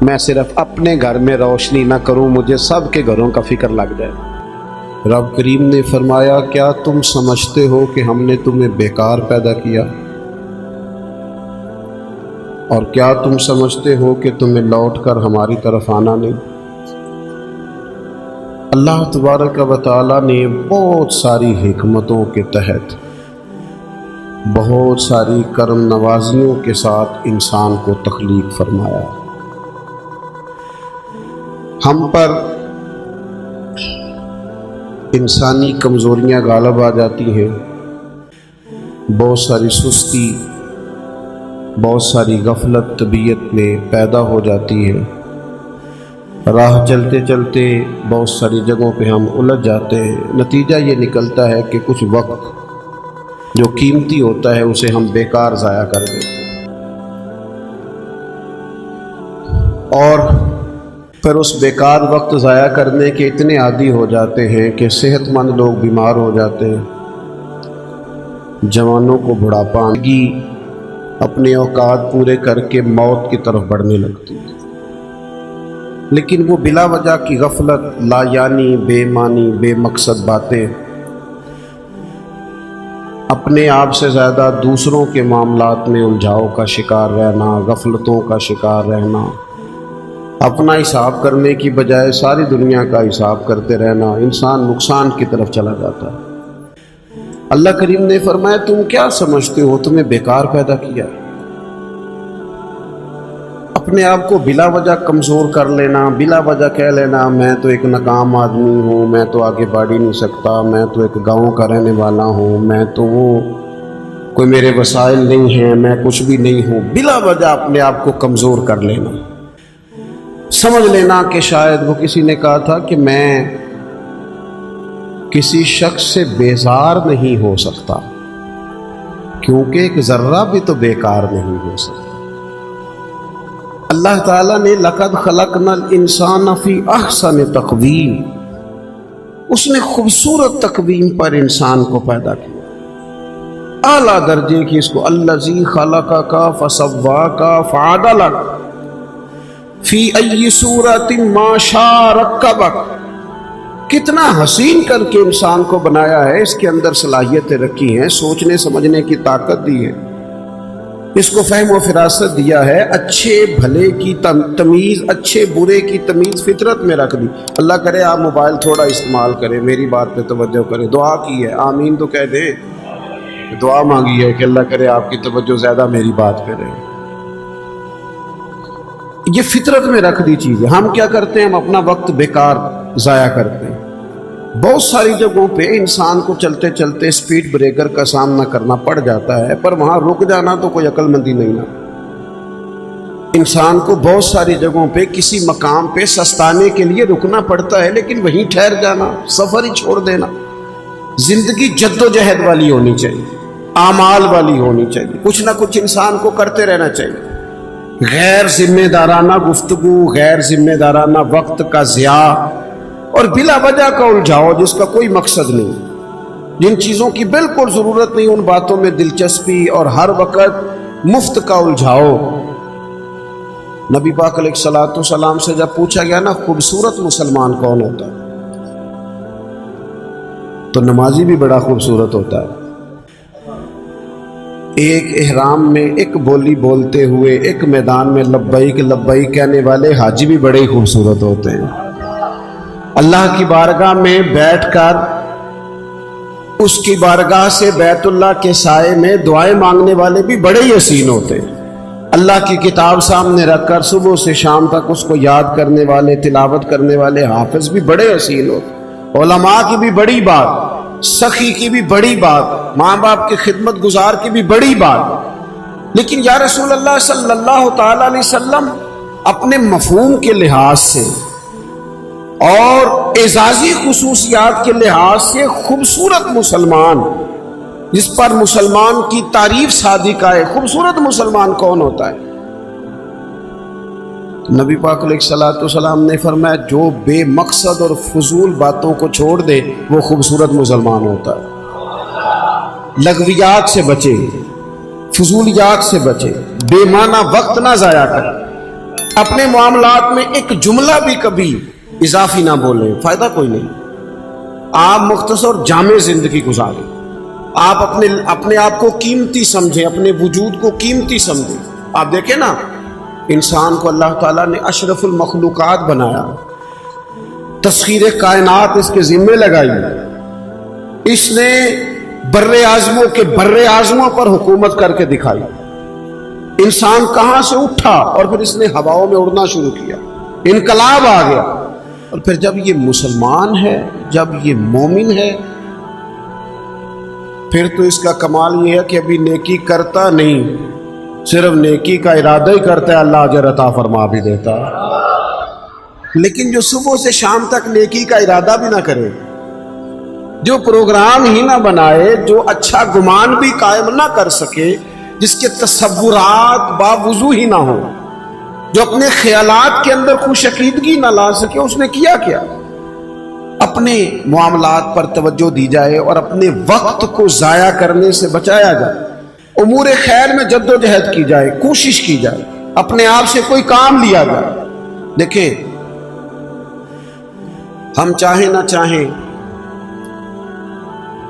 میں صرف اپنے گھر میں روشنی نہ کروں، مجھے سب کے گھروں کا فکر لگ جائے۔ رب کریم نے فرمایا کیا تم سمجھتے ہو کہ ہم نے تمہیں بیکار پیدا کیا؟ اور کیا تم سمجھتے ہو کہ تمہیں لوٹ کر ہماری طرف آنا نہیں؟ اللہ تبارک و تعالیٰ نے بہت ساری حکمتوں کے تحت، بہت ساری کرم نوازیوں کے ساتھ انسان کو تخلیق فرمایا۔ ہم پر انسانی کمزوریاں غالب آ جاتی ہیں، بہت ساری سستی، بہت ساری غفلت طبیعت میں پیدا ہو جاتی ہے، راہ چلتے چلتے بہت ساری جگہوں پہ ہم الجھ جاتے ہیں۔ نتیجہ یہ نکلتا ہے کہ کچھ وقت جو قیمتی ہوتا ہے اسے ہم بیکار ضائع کر دیتے ہیں، اور پھر اس بیکار وقت ضائع کرنے کے اتنے عادی ہو جاتے ہیں کہ صحت مند لوگ بیمار ہو جاتے ہیں، جوانوں کو بڑھاپا آنگی اپنے اوقات پورے کر کے موت کی طرف بڑھنے لگتی ہے، لیکن وہ بلا وجہ کی غفلت، لا یعنی، بے معنی، بے مقصد باتیں، اپنے آپ سے زیادہ دوسروں کے معاملات میں الجھاؤ کا شکار رہنا، غفلتوں کا شکار رہنا، اپنا حساب کرنے کی بجائے ساری دنیا کا حساب کرتے رہنا، انسان نقصان کی طرف چلا جاتا ہے۔ اللہ کریم نے فرمایا تم کیا سمجھتے ہو تمہیں بیکار پیدا کیا؟ اپنے آپ کو بلا وجہ کمزور کر لینا، بلا وجہ کہہ لینا میں تو ایک ناکام آدمی ہوں، میں تو آگے بڑھ ہی نہیں سکتا، میں تو ایک گاؤں کا رہنے والا ہوں، میں تو وہ کوئی میرے وسائل نہیں ہیں، میں کچھ بھی نہیں ہوں، بلا وجہ اپنے آپ کو کمزور کر لینا، سمجھ لینا کہ شاید وہ کسی نے کہا تھا کہ میں کسی شخص سے بیزار نہیں ہو سکتا کیونکہ ایک ذرہ بھی تو بیکار نہیں ہو سکتا۔ اللہ تعالیٰ نے لقد خلقنا الانسان فی احسن تقویم، اس نے خوبصورت تقویم پر انسان کو پیدا کیا، اعلیٰ درجے کی، اس کو الذی خلقک فسواک فعدلک فی ای صورت ما شاء رکبک، کتنا حسین کر کے انسان کو بنایا ہے، اس کے اندر صلاحیتیں رکھی ہیں، سوچنے سمجھنے کی طاقت دی ہے، اس کو فہم و فراست دیا ہے، اچھے بھلے کی تمیز، اچھے برے کی تمیز فطرت میں رکھ دی۔ اللہ کرے آپ موبائل تھوڑا استعمال کریں، میری بات پہ توجہ کریں، دعا کی ہے، آمین تو کہہ دیں، دعا مانگی ہے کہ اللہ کرے آپ کی توجہ زیادہ میری بات پہ رہے۔ یہ فطرت میں رکھ دی چیز ہے، ہم کیا کرتے ہیں، ہم اپنا وقت بیکار ضائع کرتے ہیں۔ بہت ساری جگہوں پہ انسان کو چلتے چلتے سپیڈ بریکر کا سامنا کرنا پڑ جاتا ہے، پر وہاں رک جانا تو کوئی عقل مندی نہیں نا۔ انسان کو بہت ساری جگہوں پہ کسی مقام پہ سستانے کے لیے رکنا پڑتا ہے، لیکن وہیں ٹھہر جانا، سفر ہی چھوڑ دینا۔ زندگی جد و جہد والی ہونی چاہیے، اعمال والی ہونی چاہیے، کچھ نہ کچھ انسان کو کرتے رہنا چاہیے۔ غیر ذمہ دارانہ گفتگو، غیر ذمہ دارانہ وقت کا ضیاع اور بلا وجہ کا الجھاؤ جس کا کوئی مقصد نہیں، جن چیزوں کی بالکل ضرورت نہیں ان باتوں میں دلچسپی اور ہر وقت مفت کا الجھاؤ۔ نبی پاک علیہ الصلوۃ والسلام سے جب پوچھا گیا نا خوبصورت مسلمان کون ہوتا ہے، تو نمازی بھی بڑا خوبصورت ہوتا ہے۔ ایک احرام میں ایک بولی بولتے ہوئے ایک میدان میں لبیک لبیک کہنے والے حاجی بھی بڑے ہی خوبصورت ہوتے ہیں۔ اللہ کی بارگاہ میں بیٹھ کر اس کی بارگاہ سے بیت اللہ کے سائے میں دعائیں مانگنے والے بھی بڑے ہی حسین ہوتے ہیں۔ اللہ کی کتاب سامنے رکھ کر صبح سے شام تک اس کو یاد کرنے والے، تلاوت کرنے والے حافظ بھی بڑے حسین ہوتے۔ علماء کی بھی بڑی بات، سخی کی بھی بڑی بات، ماں باپ کی خدمت گزار کی بھی بڑی بات، لیکن یا رسول اللہ صلی اللہ تعالی علیہ وسلم اپنے مفہوم کے لحاظ سے اور اعزازی خصوصیات کے لحاظ سے خوبصورت مسلمان، جس پر مسلمان کی تعریف صادقہ ہے، خوبصورت مسلمان کون ہوتا ہے؟ نبی پاک علیہ الصلوۃ والسلام نے فرمایا جو بے مقصد اور فضول باتوں کو چھوڑ دے وہ خوبصورت مسلمان ہوتا ہے۔ لغویات سے بچے، فضولیات سے بچے، بے معنی وقت نہ ضائع کریں، اپنے معاملات میں ایک جملہ بھی کبھی اضافی نہ بولیں، فائدہ کوئی نہیں۔ آپ مختصر جامع زندگی گزاریں، آپ اپنے آپ کو قیمتی سمجھیں، اپنے وجود کو قیمتی سمجھیں۔ آپ دیکھیں نا، انسان کو اللہ تعالیٰ نے اشرف المخلوقات بنایا، تسخیر کائنات اس کے ذمے لگائی، اس نے بر اعظموں کے بر اعظموں پر حکومت کر کے دکھائی۔ انسان کہاں سے اٹھا اور پھر اس نے ہواؤں میں اڑنا شروع کیا، انقلاب آ گیا۔ اور پھر جب یہ مسلمان ہے، جب یہ مومن ہے، پھر تو اس کا کمال یہ ہے کہ ابھی نیکی کرتا نہیں، صرف نیکی کا ارادہ ہی کرتا ہے، اللہ اجر عطا فرما بھی دیتا ہے۔ لیکن جو صبح سے شام تک نیکی کا ارادہ بھی نہ کرے، جو پروگرام ہی نہ بنائے، جو اچھا گمان بھی قائم نہ کر سکے، جس کے تصورات باوضو ہی نہ ہو، جو اپنے خیالات کے اندر خوش عقیدگی نہ لا سکے، اس نے کیا کیا؟ اپنے معاملات پر توجہ دی جائے اور اپنے وقت کو ضائع کرنے سے بچایا جائے، امور خیر میں جد و جہد کی جائے، کوشش کی جائے، اپنے آپ سے کوئی کام لیا جائے۔ دیکھیں، ہم چاہیں نہ چاہیں،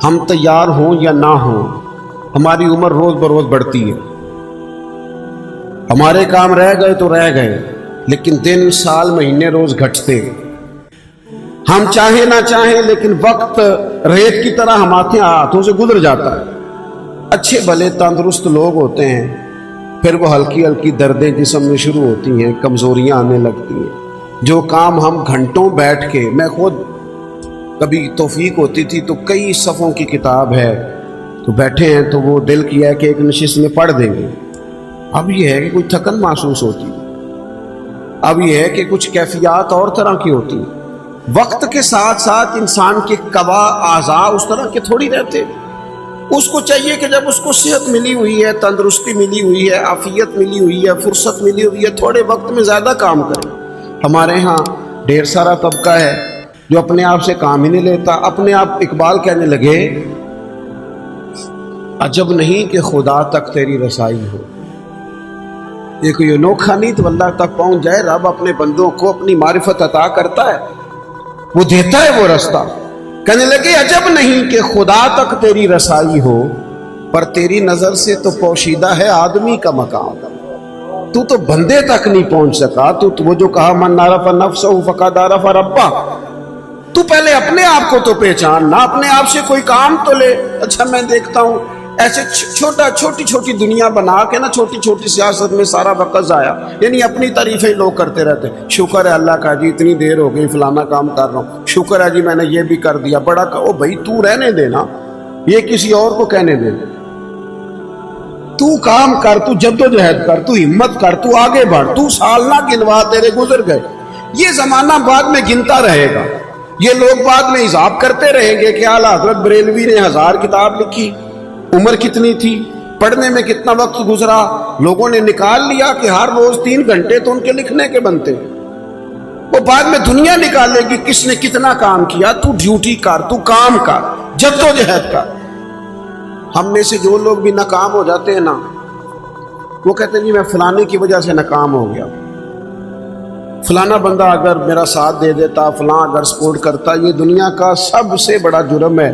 ہم تیار ہوں یا نہ ہوں، ہماری عمر روز بروز بڑھتی ہے، ہمارے کام رہ گئے تو رہ گئے، لیکن دن سال مہینے روز گھٹتے ہیں۔ ہم چاہیں نہ چاہیں لیکن وقت ریت کی طرح ہمارے ہاتھوں سے گزر جاتا ہے۔ اچھے بھلے تندرست لوگ ہوتے ہیں، پھر وہ ہلکی ہلکی دردیں جسم میں شروع ہوتی ہیں، کمزوریاں آنے لگتی ہیں۔ جو کام ہم گھنٹوں بیٹھ کے، میں خود کبھی توفیق ہوتی تھی تو کئی صفحوں کی کتاب ہے تو بیٹھے ہیں تو وہ دل کیا ہے کہ ایک نشست میں پڑھ دیں گے۔ اب یہ ہے کہ کوئی تھکن محسوس ہوتی، اب یہ ہے کہ کچھ کیفیات اور طرح کی ہوتی۔ وقت کے ساتھ ساتھ انسان کے قوا اعضاء اس طرح کے تھوڑی رہتے۔ اس کو چاہیے کہ جب اس کو صحت ملی ہوئی ہے، تندرستی ملی ہوئی ہے، عافیت ملی ہوئی ہے، فرصت ملی ہوئی ہے، تھوڑے وقت میں زیادہ کام کریں۔ ہمارے ہاں ڈھیر سارا طبقہ ہے جو اپنے آپ سے کام ہی نہیں لیتا۔ اپنے آپ اقبال کہنے لگے، عجب نہیں کہ خدا تک تیری رسائی ہو۔ یہ کوئی انوکھا نہیں تو اللہ تک پہنچ جائے۔ رب اپنے بندوں کو اپنی معرفت عطا کرتا ہے، وہ دیتا ہے وہ رستہ۔ کہنے لگے عجب نہیں کہ خدا تک تیری رسائی ہو، پر تیری نظر سے تو پوشیدہ ہے آدمی کا مقام۔ تو بندے تک نہیں پہنچ سکا۔ تو وہ جو کہا من عرف نفسہ فقد عرف ربہ، تو پہلے اپنے آپ کو تو پہچان نہ، اپنے آپ سے کوئی کام تو لے۔ اچھا میں دیکھتا ہوں ایسے چھوٹی چھوٹی دنیا بنا کے نا، چھوٹی چھوٹی سیاست میں سارا وقت ضائع، یعنی اپنی تعریفیں لوگ کرتے رہتے ہیں۔ شکر ہے اللہ کا جی اتنی دیر ہو گئی فلانا کام کر رہا ہوں، شکر ہے جی میں نے یہ بھی کر دیا، بڑا او بھائی تو رہنے دینا، یہ کسی اور کو کہنے دے۔ تو کام کر، تو جد و جہد کر، تو ہمت کر، تو آگے بڑھ، تو سال نہ گنوا تیرے گزر گئے۔ یہ زمانہ بعد میں گنتا رہے گا، یہ لوگ بعد میں حساب کرتے رہیں گے کہ اعلیٰ حضرت بریلوی نے 1000 کتاب لکھی، عمر کتنی تھی، پڑھنے میں کتنا وقت گزرا، لوگوں نے نکال لیا کہ ہر روز 3 گھنٹے تو ان کے لکھنے کے بنتے۔ وہ بعد میں دنیا نکالے گی کس نے کتنا کام کیا۔ تو ڈیوٹی کر، تو کام کر، جد و جہد کر۔ ہم میں سے جو لوگ بھی ناکام ہو جاتے ہیں نا، وہ کہتے ہیں جی میں فلانے کی وجہ سے ناکام ہو گیا، فلانا بندہ اگر میرا ساتھ دے دیتا، فلاں اگر سپورٹ کرتا۔ یہ دنیا کا سب سے بڑا جرم ہے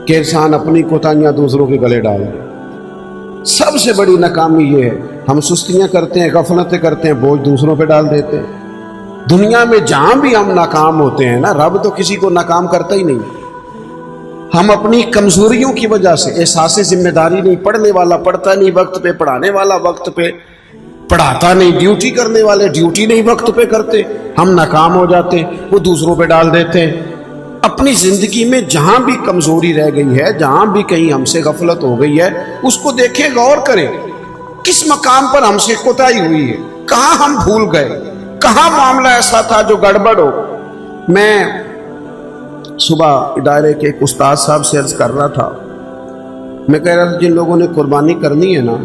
کہ انسان اپنی کوتاہیاں دوسروں کے گلے ڈال دے۔ سب سے بڑی ناکامی یہ ہے، ہم سستیاں کرتے ہیں، غفلتیں کرتے ہیں، بوجھ دوسروں پہ ڈال دیتے ہیں۔ دنیا میں جہاں بھی ہم ناکام ہوتے ہیں نا، رب تو کسی کو ناکام کرتا ہی نہیں۔ ہم اپنی کمزوریوں کی وجہ سے، احساس ذمہ داری نہیں، پڑھنے والا پڑھتا نہیں وقت پہ، پڑھانے والا وقت پہ پڑھاتا نہیں، ڈیوٹی کرنے والے ڈیوٹی نہیں وقت پہ کرتے، ہم ناکام ہو جاتے، وہ دوسروں پہ ڈال دیتے ہیں۔ اپنی زندگی میں جہاں بھی کمزوری رہ گئی ہے، جہاں بھی کہیں ہم سے غفلت ہو گئی ہے، اس کو دیکھیں، غور کریں، کس مقام پر ہم سے کوتاہی ہوئی ہے، کہاں ہم بھول گئے، کہاں معاملہ ایسا تھا جو گڑبڑ ہو۔ میں صبح ادارے کے ایک استاد صاحب سے عرض کر رہا تھا، میں کہہ رہا تھا جن لوگوں نے قربانی کرنی ہے نا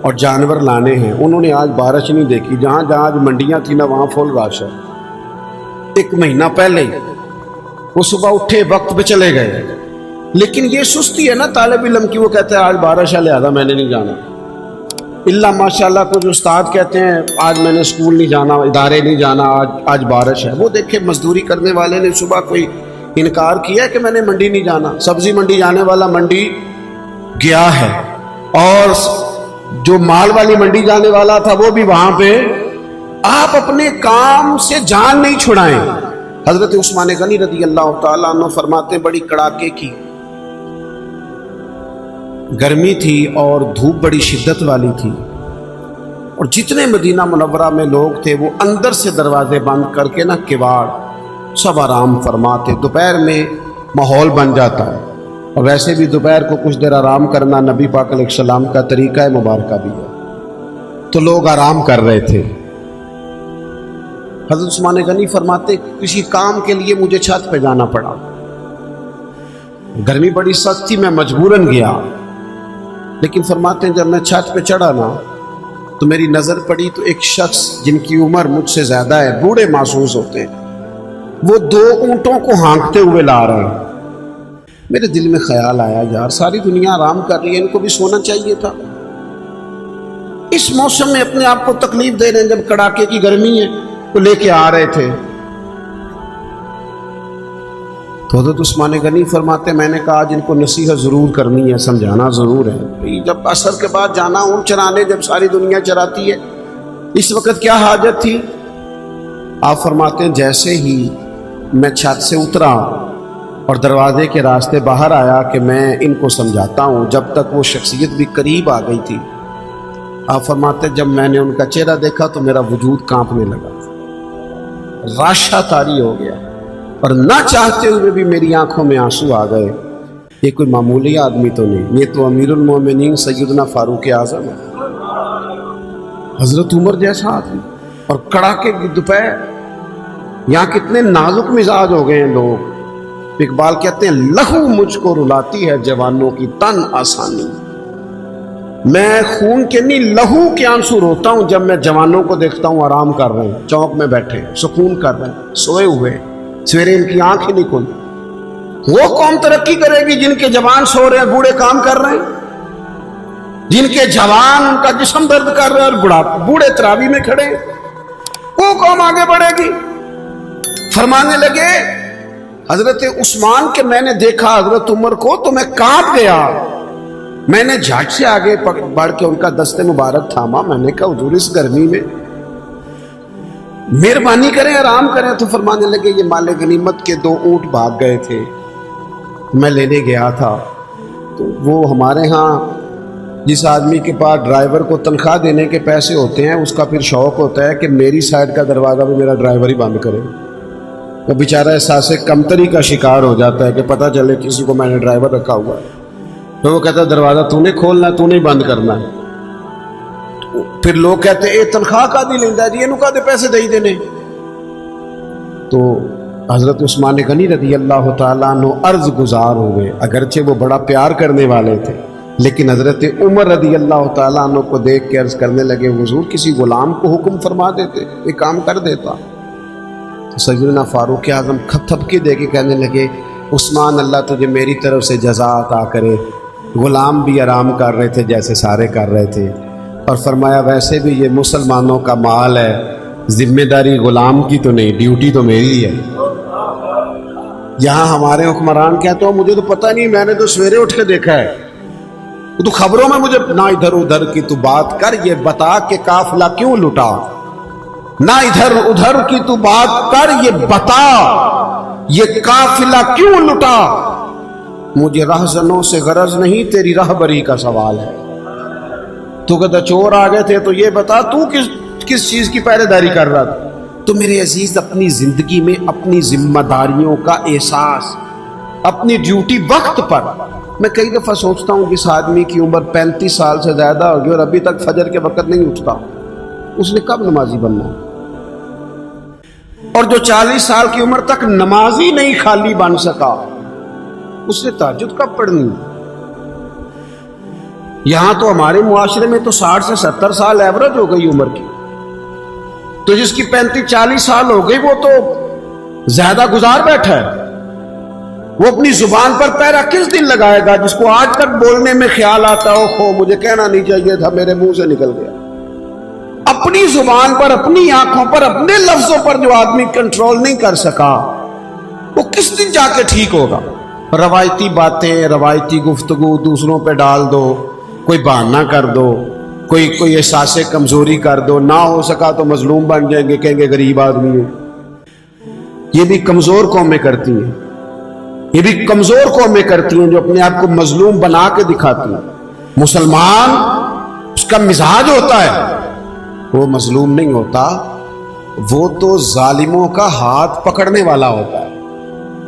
اور جانور لانے ہیں، انہوں نے آج بارش نہیں دیکھی، جہاں جہاں آج منڈیاں تھی نا وہاں فل رش ہے۔ 1 مہینہ پہلے وہ صبح اٹھے، وقت پہ چلے گئے، لیکن یہ سستی ہے نا طالب علم کی، وہ کہتے ہیں آج بارش ہے لہذا میں نے نہیں جانا، اللہ ماشاءاللہ کچھ استاد کہتے ہیں آج میں نے اسکول نہیں جانا، ادارے نہیں جانا، آج بارش ہے۔ وہ دیکھے مزدوری کرنے والے نے صبح کوئی انکار کیا کہ میں نے منڈی نہیں جانا، سبزی منڈی جانے والا منڈی گیا ہے، اور جو مال والی منڈی جانے والا تھا وہ بھی وہاں پہ۔ آپ اپنے کام سے جان نہیں چھڑائیں۔ حضرت عثمان غنی رضی اللہ تعالیٰ عنہ فرماتے بڑی کڑاکے کی گرمی تھی اور دھوپ بڑی شدت والی تھی، اور جتنے مدینہ منورہ میں لوگ تھے وہ اندر سے دروازے بند کر کے نا کواڑ سب آرام فرماتے۔ دوپہر میں ماحول بن جاتا ہے، اور ویسے بھی دوپہر کو کچھ دیر آرام کرنا نبی پاک علیہ السلام کا طریقہ مبارکہ بھی ہے، تو لوگ آرام کر رہے تھے۔ حضرت عثمان غنی فرماتے کسی کام کے لیے مجھے چھت پہ جانا پڑا، گرمی بڑی سخت تھی، میں مجبوراً گیا، لیکن فرماتے ہیں جب میں چھت پہ چڑھا نا تو میری نظر پڑی تو ایک شخص جن کی عمر مجھ سے زیادہ ہے، بوڑھے محسوس ہوتے ہیں، وہ 2 اونٹوں کو ہانکتے ہوئے لا رہے ہیں۔ میرے دل میں خیال آیا یار ساری دنیا آرام کر رہی ہے، ان کو بھی سونا چاہیے تھا، اس موسم میں اپنے آپ کو تکلیف دے رہے ہیں، جب کڑاکے کی گرمی ہے تو لے کے آ رہے تھے۔ تو حضرت عثمان غنی فرماتے میں نے کہا آج ان کو نصیحت ضرور کرنی ہے، سمجھانا ضرور ہے، جب عصر کے بعد جانا اونٹ چرانے جب ساری دنیا چراتی ہے، اس وقت کیا حاجت تھی؟ آپ فرماتے ہیں جیسے ہی میں چھت سے اترا اور دروازے کے راستے باہر آیا کہ میں ان کو سمجھاتا ہوں، جب تک وہ شخصیت بھی قریب آ گئی تھی، آپ فرماتے جب میں نے ان کا چہرہ دیکھا تو میرا وجود کانپنے لگا، راشا طاری ہو گیا، اور نہ چاہتے ہوئے بھی میری آنکھوں میں آنسو آ گئے۔ یہ کوئی معمولی آدمی تو نہیں، یہ تو امیر المومنین سیدنا فاروق اعظم ہے، حضرت عمر جیسا آدمی، اور کڑاکے کی دوپہر۔ یہاں کتنے نازک مزاج ہو گئے ہیں لوگ۔ اقبال کہتے ہیں لہو مجھ کو رلاتی ہے جوانوں کی تن آسانی، میں خون کے نہیں لہو کے آنسو روتا ہوں جب میں جوانوں کو دیکھتا ہوں آرام کر رہے ہیں، چوک میں بیٹھے سکون کر رہے ہیں، سوئے ہوئے، سویرے ان کی آنکھ ہی نہیں کھلی۔ وہ قوم ترقی کرے گی جن کے جوان سو رہے ہیں، بوڑھے کام کر رہے ہیں، جن کے جوان ان کا جسم درد کر رہے ہیں اور بوڑھے تراوی میں کھڑے ہیں، وہ قوم آگے بڑھے گی۔ فرمانے لگے حضرت عثمان کہ میں نے دیکھا حضرت عمر کو تو میں کانپ گیا، میں نے جھٹ سے آگے بڑھ کے ان کا دست مبارک تھاما، میں نے کہا حضور اس گرمی میں مہربانی کریں آرام کریں۔ تو فرمانے لگے یہ مال غنیمت کے 2 اونٹ بھاگ گئے تھے، میں لینے گیا تھا، تو وہ ہمارے ہاں جس آدمی کے پاس ڈرائیور کو تنخواہ دینے کے پیسے ہوتے ہیں اس کا پھر شوق ہوتا ہے کہ میری سائڈ کا دروازہ بھی میرا ڈرائیور ہی بند کرے، وہ بیچارہ احساس کمتری کا شکار ہو جاتا ہے کہ پتہ چلے کسی کو میں نے ڈرائیور رکھا ہوا ہے، تو وہ کہتا ہے دروازہ تو نے کھولنا ہے، تو نہیں بند کرنا ہے۔ پھر لوگ کہتے ہیں اے تنخواہ کا دی لیندہ جی انہوں کا دے پیسے دے دینے۔ تو حضرت عثمان غنی رضی اللہ تعالیٰ عنہ عرض گزار ہوئے، اگرچہ وہ بڑا پیار کرنے والے تھے، لیکن حضرت عمر رضی اللہ تعالیٰ عنہ کو دیکھ کے عرض کرنے لگے حضور کسی غلام کو حکم فرما دیتے یہ کام کر دیتا۔ تو سیدنا فاروق اعظم تھپکی دے کے کہنے لگے عثمان اللہ تجھے میری طرف سے جزا عطا کرے، غلام بھی آرام کر رہے تھے جیسے سارے کر رہے تھے، اور فرمایا ویسے بھی یہ مسلمانوں کا مال ہے، ذمہ داری غلام کی تو نہیں، ڈیوٹی تو میری ہے۔ یہاں ہمارے حکمران کہتے ہو مجھے تو پتہ نہیں، میں نے تو سویرے اٹھ کے دیکھا ہے، تو خبروں میں مجھے نہ ادھر ادھر کی تو بات کر، یہ بتا کہ قافلہ کیوں لٹا، نہ ادھر ادھر کی تو بات کر، یہ بتا یہ قافلہ کیوں لٹا، مجھے رہزنوں سے غرض نہیں تیری رہبری کا سوال ہے۔ تو کہتا چور آ گئے تھے تو یہ بتا تو کس چیز کی پہرے داری کر رہا تھا۔ تو میرے عزیز اپنی زندگی میں اپنی ذمہ داریوں کا احساس، اپنی ڈیوٹی وقت پر، میں کئی دفعہ سوچتا ہوں جس آدمی کی عمر 35 سال سے زیادہ ہوگی اور ابھی تک فجر کے وقت نہیں اٹھتا، اس نے کب نمازی بننا ہے؟ اور جو 40 سال کی عمر تک نمازی نہیں خالی بن سکا، اس نے تہجد کب پڑھنی؟ یہاں تو ہمارے معاشرے میں تو 60 سے 70 سال ایوریج ہو گئی عمر کی، تو جس کی 35-40 سال ہو گئی وہ تو زیادہ گزار بیٹھا ہے، وہ اپنی زبان پر پیرا کس دن لگائے گا جس کو آج تک بولنے میں خیال آتا ہو مجھے کہنا نہیں چاہیے تھا میرے منہ سے نکل گیا. اپنی زبان پر، اپنی آنکھوں پر، اپنے لفظوں پر جو آدمی کنٹرول نہیں کر سکا وہ کس دن جا کے ٹھیک ہوگا؟ روایتی باتیں، روایتی گفتگو دوسروں پہ ڈال دو، کوئی بہانہ کر دو، کوئی احساس کمزوری کر دو، نہ ہو سکا تو مظلوم بن جائیں گے، کہیں گے غریب آدمی ہے. یہ بھی کمزور قومیں کرتی ہیں، یہ بھی کمزور قومیں کرتی ہیں جو اپنے آپ کو مظلوم بنا کے دکھاتی ہیں. مسلمان اس کا مزاج ہوتا ہے، وہ مظلوم نہیں ہوتا، وہ تو ظالموں کا ہاتھ پکڑنے والا ہوتا ہے،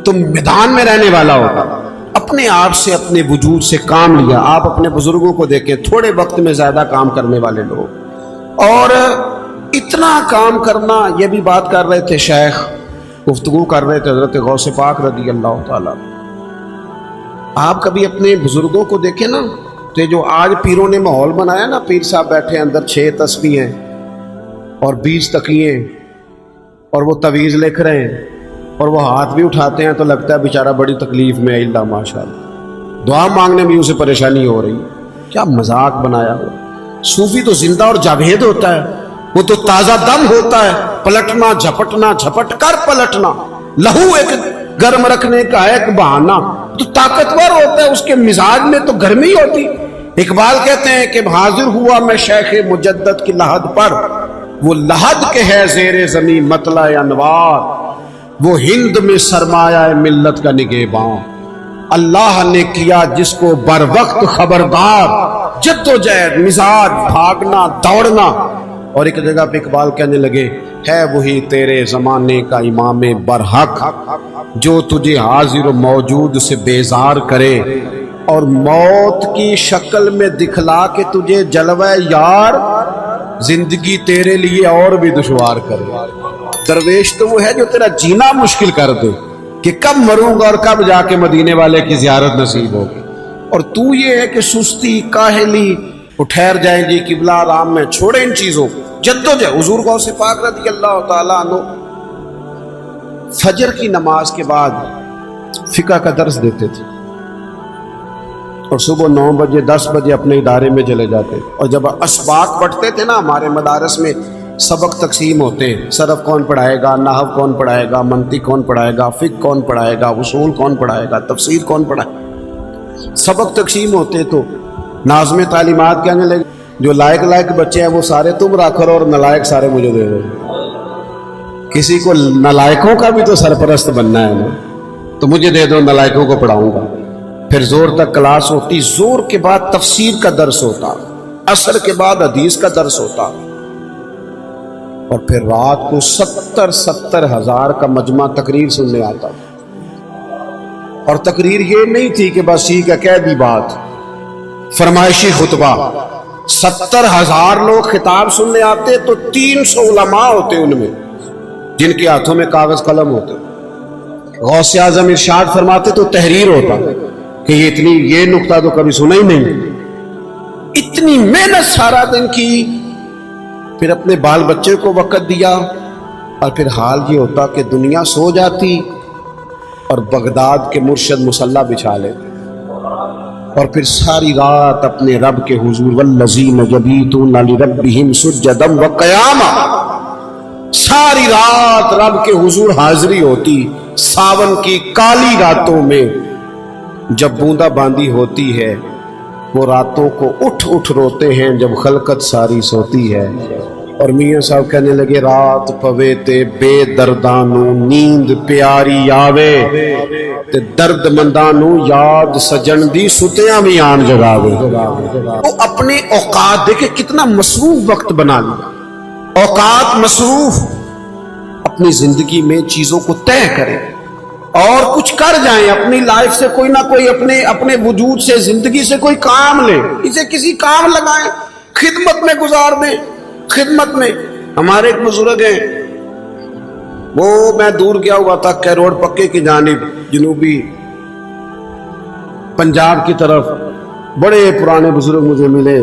تو میدان میں رہنے والا ہوتا ہے. اپنے آپ سے، اپنے وجود سے کام لیا. آپ اپنے بزرگوں کو دیکھیں، تھوڑے وقت میں زیادہ کام کرنے والے لوگ، اور اتنا کام کرنا. یہ بھی بات کر رہے تھے شیخ، گفتگو کر رہے تھے حضرت غوث پاک رضی اللہ تعالیٰ. آپ کبھی اپنے بزرگوں کو دیکھیں نا، تو جو آج پیروں نے ماحول بنایا نا، پیر صاحب بیٹھے اندر 6 تسبیح ہیں اور 20 تقیے اور وہ تعویذ لکھ رہے ہیں اور وہ ہاتھ بھی اٹھاتے ہیں تو لگتا ہے بیچارہ بڑی تکلیف میں ہے. اللہ ماشاءاللہ، دعا مانگنے میں اسے پریشانی ہو رہی ہے. کیا مذاق بنایا ہو. صوفی تو زندہ اور جاوید ہوتا ہے، وہ تو تازہ دم ہوتا ہے، پلٹنا جھپٹنا، جھپٹ کر پلٹنا، لہو ایک گرم رکھنے کا ایک بہانہ. تو طاقتور ہوتا ہے، اس کے مزاج میں تو گرمی ہوتی. اقبال کہتے ہیں کہ حاضر ہوا میں شیخ مجدد کی لحد پر، وہ لحد کے ہے زیر زمین مطلع انوار، وہ ہند میں سرمایہ ملت کا نگہباں. اللہ نے کیا جس کو بر وقت خبردار، جد و جہد، مزاج، بھاگنا دوڑنا. اور ایک جگہ پہ اقبال کہنے لگے ہے وہی تیرے زمانے کا امام برحق، جو تجھے حاضر و موجود سے بیزار کرے اور موت کی شکل میں دکھلا کے تجھے جلوہ یار زندگی تیرے لیے اور بھی دشوار کرے. درویش تو وہ ہے جو تیرا جینا مشکل کر دے کہ کب مروں گا اور کب جا کے مدینے والے کی زیارت نصیب ہوگی. اور تو یہ ہے کہ سستی، کاہلی، ٹھہر جائیں جی قبلہ آرام میں، چھوڑیں ان چیزوں کو. جدوجہد. حضور غوث پاک رضی اللہ تعالیٰ عنہ فجر کی نماز کے بعد فقہ کا درس دیتے تھے اور صبح 9 بجے 10 بجے اپنے ادارے میں چلے جاتے. اور جب اسباق پڑھتے تھے نا، ہمارے مدارس میں سبق تقسیم ہوتے ہیں، صرف کون پڑھائے گا، نحو کون پڑھائے گا، منطق کون پڑھائے گا، فقہ کون پڑھائے گا، اصول کون پڑھائے گا، تفسیر کون پڑھائے گا. سبق تقسیم ہوتے تو ناظم تعلیمات کہنے لگے جو لائق بچے ہیں وہ سارے تم رکھو اور نالائق سارے مجھے دے دو. کسی کو نالائقوں کا بھی تو سرپرست بننا ہے نا، تو مجھے دے دو، نالائقوں کو پڑھاؤں گا. پھر زور تک کلاس ہوتی، زور کے بعد تفسیر کا درس ہوتا، عصر کے بعد حدیث کا درس ہوتا، اور پھر رات کو 70 ہزار کا مجمع تقریر سننے آتا. اور تقریر یہ نہیں تھی کہ بس ٹھیک ہے کہہ دی بات، فرمائشی خطبہ. 70,000 لوگ خطاب سننے آتے تو 300 علماء ہوتے ان میں جن کے ہاتھوں میں کاغذ قلم ہوتے. غوث اعظم ارشاد فرماتے تو تحریر ہوتا کہ یہ نقطہ تو کبھی سنا ہی نہیں. اتنی محنت سارا دن کی، پھر اپنے بال بچے کو وقت دیا، اور پھر حال یہ ہوتا کہ دنیا سو جاتی اور بغداد کے مرشد مصلی بچھا لیتے، اور پھر ساری رات اپنے رب کے حضور والذین یبیتون لربہم سجدا وقیاما، ساری رات رب کے حضور حاضری ہوتی. ساون کی کالی راتوں میں جب بوندا باندی ہوتی ہے، وہ راتوں کو اٹھ روتے ہیں جب خلقت ساری سوتی ہے. اور میاں صاحب کہنے لگے رات پوے تے بے دردانو نیند پیاری آوے تے درد مندانو یاد سجن دی ستیاں بھی آن جگاوے. وہ اپنے اوقات دیکھے کتنا مصروف وقت بنا لیا، اوقات مصروف. اپنی زندگی میں چیزوں کو طے کریں اور کچھ کر جائیں، اپنی لائف سے کوئی نہ کوئی، اپنے وجود سے، زندگی سے کوئی کام لیں، اسے کسی کام لگائیں، خدمت میں گزار دیں. خدمت میں ہمارے ایک بزرگ ہیں، وہ میں دور گیا ہوا تھا کیروڑ پکے کی جانب، جنوبی پنجاب کی طرف. بڑے پرانے بزرگ مجھے ملے،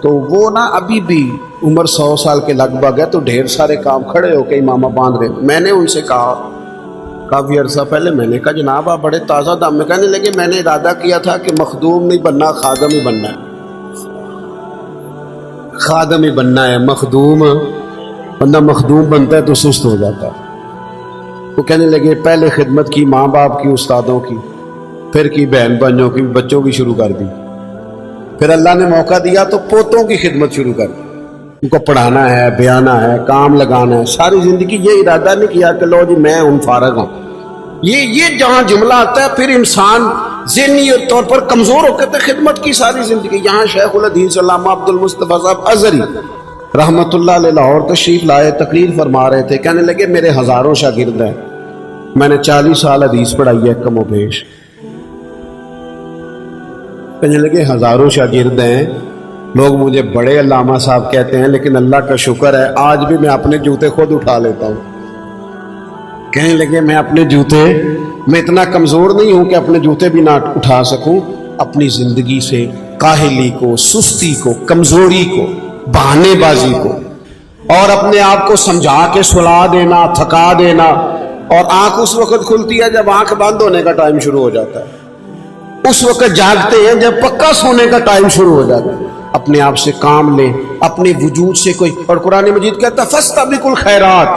تو وہ نا ابھی بھی عمر 100 سال کے لگ بھگ ہے، تو ڈھیر سارے کام کھڑے ہو کے امامہ باندھ رہے. میں نے ان سے کہا کافی عرصہ پہلے میں نے کہا جناب آپ بڑے تازہ دم میں، کہنے لگے میں نے ارادہ کیا تھا کہ مخدوم نہیں بننا، خادم ہی بننا ہے، خادم ہی بننا ہے، مخدوم بندہ مخدوم بنتا ہے تو سست ہو جاتا ہے۔ وہ کہنے لگے پہلے خدمت کی ماں باپ کی، استادوں کی، پھر کی بہن بھائیوں کی، بچوں کی شروع کر دی، پھر اللہ نے موقع دیا تو پوتوں کی خدمت شروع کر دی، ان کو پڑھانا ہے، بیانا ہے، کام لگانا ہے۔ ساری زندگی یہ ارادہ نہیں کیا کہ لو جی میں ہوں فارغ ہوں۔ یہ جہاں جملہ آتا ہے پھر انسان ذہنی طور پر کمزور ہو کے خدمت کی ساری زندگی۔ یہاں شیخ الحدیث علامہ عبد المصطفیٰ صاحب ازہری رحمۃ اللہ علیہ لاہور تشریف لائے، تقریر فرما رہے تھے، کہنے لگے میرے ہزاروں شاگرد ہیں، میں نے 40 سال حدیث پڑھائی ہے کم و بیش۔ کہنے لگے ہزاروں شاگرد ہیں، لوگ مجھے بڑے علامہ صاحب کہتے ہیں، لیکن اللہ کا شکر ہے آج بھی میں اپنے جوتے خود اٹھا لیتا ہوں۔ کہنے لگے میں اپنے جوتے، میں اتنا کمزور نہیں ہوں کہ اپنے جوتے بھی نہ اٹھا سکوں۔ اپنی زندگی سے کاہلی کو، سستی کو، کمزوری کو، بہانے بازی کو، اور اپنے آپ کو سمجھا کے سلا دینا، تھکا دینا، اور آنکھ اس وقت کھلتی ہے جب آنکھ بند ہونے کا ٹائم شروع ہو جاتا ہے، اس وقت جاگتے ہیں جب پکا سونے کا ٹائم شروع ہو جاتا ہے۔ اپنے آپ سے کام لیں، اپنے وجود سے کوئی، اور قرآن مجید کہتا ہے فاستبقوا الخیرات،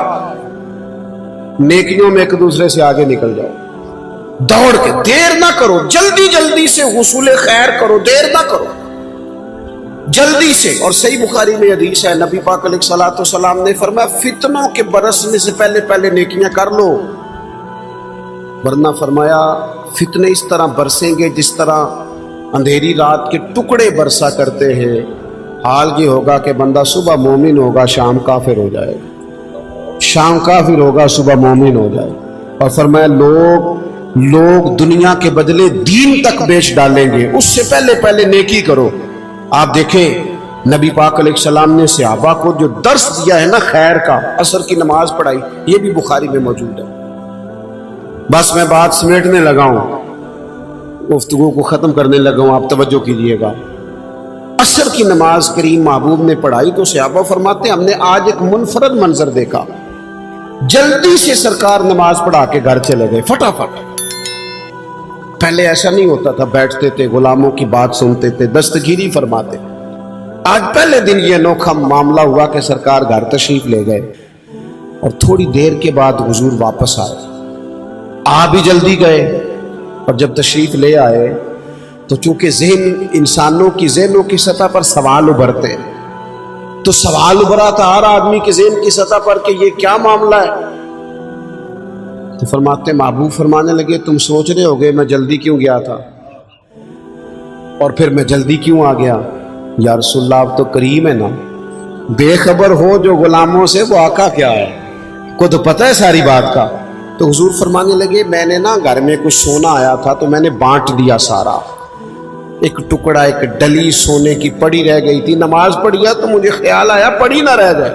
نیکیوں میں ایک دوسرے سے آگے نکل جاؤ، دوڑ کے، دیر نہ کرو، جلدی جلدی سے حصول خیر کرو، دیر نہ کرو، جلدی سے۔ اور صحیح بخاری میں حدیث ہے، نبی پاک علیہ الصلوۃ والسلام نے فرمایا فتنوں کے برسنے سے پہلے پہلے نیکیاں کر لو، ورنہ فرمایا فتنے اس طرح برسیں گے جس طرح اندھیری رات کے ٹکڑے برسا کرتے ہیں۔ حال یہ ہوگا کہ بندہ صبح مومن ہوگا، شام کافر ہو جائے گا، شام کافر ہوگا، صبح مومن ہو جائے گا۔ اور فرمایا لوگ دنیا کے بدلے دین تک بیچ ڈالیں گے، اس سے پہلے پہلے نیکی کرو۔ آپ دیکھیں نبی پاک علیہ السلام نے صحابہ کو جو درس دیا ہے نا خیر کا، عصر کی نماز پڑھائی، یہ بھی بخاری میں موجود ہے۔ بس میں بات سمیٹنے لگا ہوں، گفتگو کو ختم کرنے لگا ہوں، آپ توجہ کیجئے گا۔ عصر کی نماز کریم محبوب نے پڑھائی تو صحابہ فرماتے ہیں ہم نے آج ایک منفرد منظر دیکھا، جلدی سے سرکار نماز پڑھا کے گھر چلے گئے فٹافٹ۔ پہلے ایسا نہیں ہوتا تھا، بیٹھتے تھے، غلاموں کی بات سنتے تھے، دستگیری فرماتے۔ آج پہلے دن یہ انوکھا معاملہ ہوا کہ سرکار گھر تشریف لے گئے، اور تھوڑی دیر کے بعد حضور واپس آئے، آ بھی جلدی گئے، اور جب تشریف لے آئے تو چونکہ انسانوں کی ذہنوں کی سطح پر سوال ابھرتے ہیں، تو سوال ابھرا تھا ہر آدمی کے ذہن کی سطح پر کہ یہ کیا معاملہ ہے۔ تو فرماتے محبوب فرمانے لگے تم سوچ رہے ہوگے میں جلدی کیوں گیا تھا، اور پھر میں جلدی کیوں آ گیا۔ یا رسول اللہ آپ تو کریم ہے نا، بے خبر ہو جو غلاموں سے وہ آقا کیا ہے، کو تو پتہ ہے ساری بات کا۔ تو حضور فرمانے لگے میں نے نا گھر میں کچھ سونا آیا تھا تو میں نے بانٹ دیا سارا، ایک ٹکڑا، ایک ڈلی سونے کی پڑی رہ گئی تھی، نماز پڑھیا تو مجھے خیال آیا پڑی نہ رہ جائے،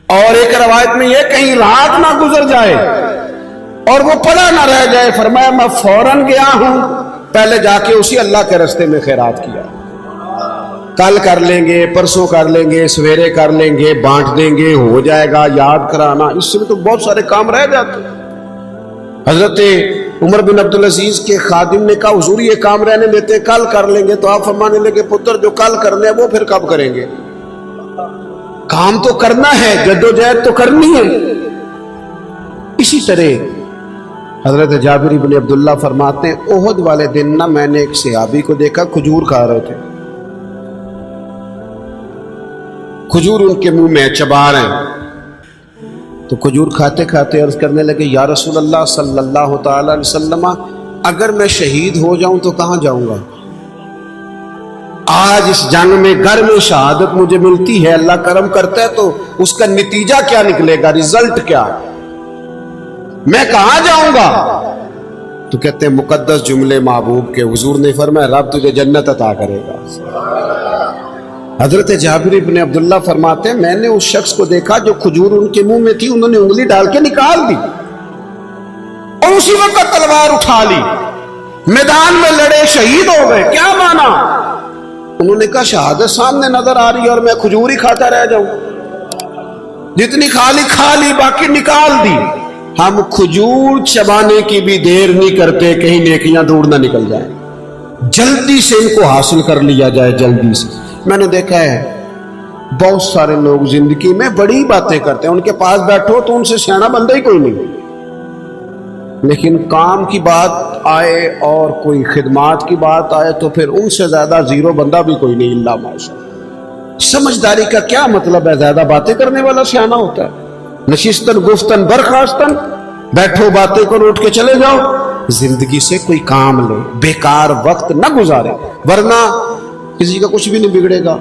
اور ایک روایت میں یہ کہیں رات نہ گزر جائے اور وہ پڑا نہ رہ جائے۔ فرمایا میں فوراً گیا ہوں، پہلے جا کے اسی اللہ کے راستے میں خیرات کیا، کل کر لیں گے، پرسوں کر لیں گے، سویرے کر لیں گے، بانٹ دیں گے، ہو جائے گا، یاد کرانا، اس سے تو بہت سارے کام رہ جاتے۔ حضرت عمر بن عبدالعزیز کے خادم نے کہا حضور یہ کام رہنے دیتے، کل کر لیں گے، تو آپ فرمانے لگے پتر جو کل کرنے وہ پھر کب کریں گے، کام تو کرنا ہے، جدوجہد تو کرنی ہے۔ اسی طرح حضرت جابر بن عبداللہ فرماتے ہیں احد والے دن نا میں نے ایک صحابی کو دیکھا کھجور کھا رہے تھے، کھجور ان کے منہ میں چبا رہے ہیں، تو کھجور کھاتے کھاتے عرض کرنے لگے یا رسول اللہ صلی اللہ تعالی علیہ وسلم اگر میں شہید ہو جاؤں تو کہاں جاؤں گا، آج اس جنگ میں گھر میں شہادت مجھے ملتی ہے، اللہ کرم کرتا ہے تو اس کا نتیجہ کیا نکلے گا، ریزلٹ کیا، میں کہاں جاؤں گا۔ تو کہتے ہیں مقدس جملے محبوب کے، حضور نے فرمایا رب تجھے جنت عطا کرے گا۔ حضرت جابر بن عبداللہ فرماتے ہیں میں نے اس شخص کو دیکھا جو کھجور ان کے منہ میں تھی، انہوں نے انگلی ڈال کے نکال دی اور اسی وقت تلوار اٹھا لی، میدان میں لڑے، شہید ہو گئے۔ کیا مانا؟ انہوں نے کہا شہادت سامنے نظر آ رہی ہے اور میں کھجور ہی کھاتا رہ جاؤں، جتنی کھا لی باقی نکال دی۔ ہم کھجور چبانے کی بھی دیر نہیں کرتے کہیں نیکیاں دور نہ نکل جائیں، جلدی سے ان کو حاصل کر لیا جائے جلدی سے۔ میں نے دیکھا ہے بہت سارے لوگ زندگی میں بڑی باتیں کرتے ہیں، ان کے پاس بیٹھو تو ان سے سیانا بندہ ہی کوئی نہیں، لیکن کام کی بات آئے اور کوئی خدمات کی بات آئے تو پھر ان سے زیادہ زیرو بندہ بھی کوئی نہیں اللہ ماشاء۔ سمجھداری کا کیا مطلب ہے؟ زیادہ باتیں کرنے والا سیانا ہوتا ہے؟ نشستن گفتن برخاستن، بیٹھو باتیں کرو اٹھ کے چلے جاؤ، زندگی سے کوئی کام لو، بیکار وقت نہ گزارے، ورنہ کسی کا کچھ بھی نہیں بگڑے گا،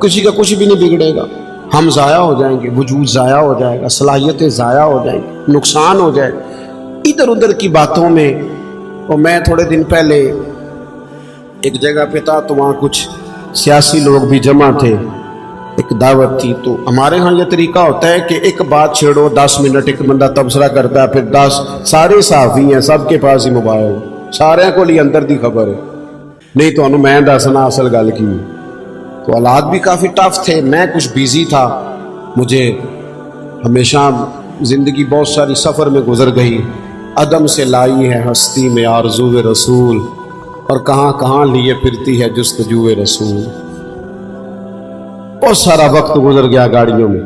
کسی کا کچھ بھی نہیں بگڑے گا، ہم ضائع ہو جائیں گے، وجود ضائع ہو جائے گا، صلاحیتیں ضائع ہو جائیں گی، نقصان ہو جائے گا ادھر ادھر کی باتوں میں۔ اور میں تھوڑے دن پہلے ایک جگہ پہ تھا تو وہاں کچھ سیاسی لوگ بھی جمع تھے، ایک دعوت تھی، تو ہمارے ہاں یہ طریقہ ہوتا ہے کہ ایک بات چھیڑو 10 منٹ ایک بندہ تبصرہ کرتا ہے، پھر 10 سارے صحافی ہیں، سب کے پاس ہی موبائل، سارے کو لی اندر دی خبر ہے، نہیں تو انہوں میں دسنا اصل گل کی۔ تو حالات بھی کافی ٹف تھے، میں کچھ بیزی تھا، مجھے ہمیشہ زندگی بہت ساری سفر میں گزر گئی، عدم سے لائی ہے ہستی میں آرزو رسول، اور کہاں کہاں لیے پھرتی ہے جستجو رسول۔ بہت سارا وقت گزر گیا گاڑیوں میں،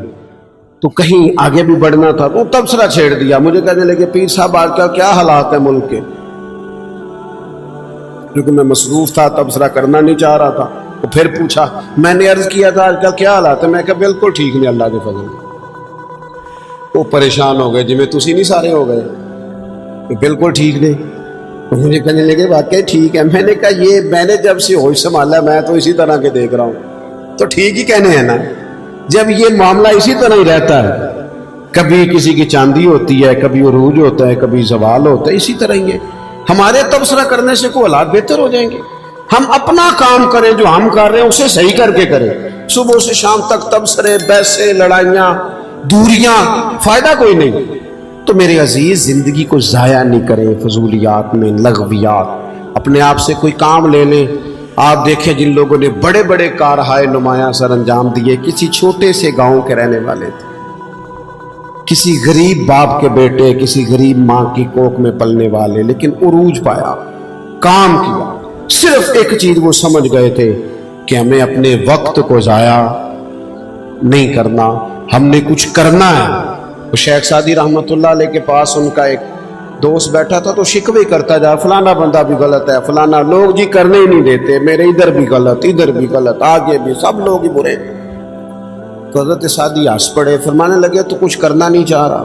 تو کہیں آگے بھی بڑھنا تھا تو تبصرہ چھیڑ دیا، مجھے کہنے لگے پیر صاحب آج کل کیا حالات ہیں ملک کے، کیونکہ میں مصروف تھا تبصرہ کرنا نہیں چاہ رہا تھا۔ تو پھر پوچھا، میں نے عرض کیا تھا آج کل کیا حالات ہیں، میں کہا بالکل ٹھیک نہیں اللہ کے فضل سے۔ وہ پریشان ہو گئے، جی میں تسی نہیں سارے ہو گئے کہ بالکل ٹھیک نہیں، مجھے کہنے لگے واقعی ٹھیک ہے۔ میں نے کہا یہ میں نے جب سے ہوش سنبھالا میں تو اسی طرح کے دیکھ رہا ہوں، تو ٹھیک ہی کہنے ہیں نا، جب یہ معاملہ اسی طرح ہی رہتا ہے، کبھی کسی کی چاندی ہوتی ہے، کبھی عروج ہوتا ہے، کبھی زوال ہوتا ہے، اسی طرح ہی ہے۔ ہمارے تبصرہ کرنے سے کوئی حالات بہتر ہو جائیں گے؟ ہم اپنا کام کریں، جو ہم کر رہے ہیں اسے صحیح کر کے کریں، صبح سے شام تک تبصرے، بحثیں، لڑائیاں، دوریاں، فائدہ کوئی نہیں۔ تو میرے عزیز زندگی کو ضائع نہیں کریں فضولیات میں، لغویات، اپنے آپ سے کوئی کام لے لیں۔ آپ دیکھیں جن لوگوں نے بڑے بڑے کارہائے نمایاں سر انجام دیے، کسی چھوٹے سے گاؤں کے رہنے والے تھے، کسی غریب باپ کے بیٹے، کسی غریب ماں کی کوکھ میں پلنے والے، لیکن عروج پایا، کام کیا۔ صرف ایک چیز وہ سمجھ گئے تھے کہ ہمیں اپنے وقت کو ضائع نہیں کرنا، ہم نے کچھ کرنا ہے۔ شیخ سعدی رحمۃ اللہ علیہ کے پاس ان کا ایک دوست بیٹھا تھا تو شکوے کرتا جا، فلانا بندہ بھی غلط ہے، فلانا لوگ جی کرنے ہی نہیں دیتے، میرے ادھر بھی غلط، ادھر بھی غلط، آگے بھی سب لوگ ہی برے۔ تو حضرت سعدی ہنس پڑے، فرمانے لگے تو کچھ کرنا نہیں چاہ رہا،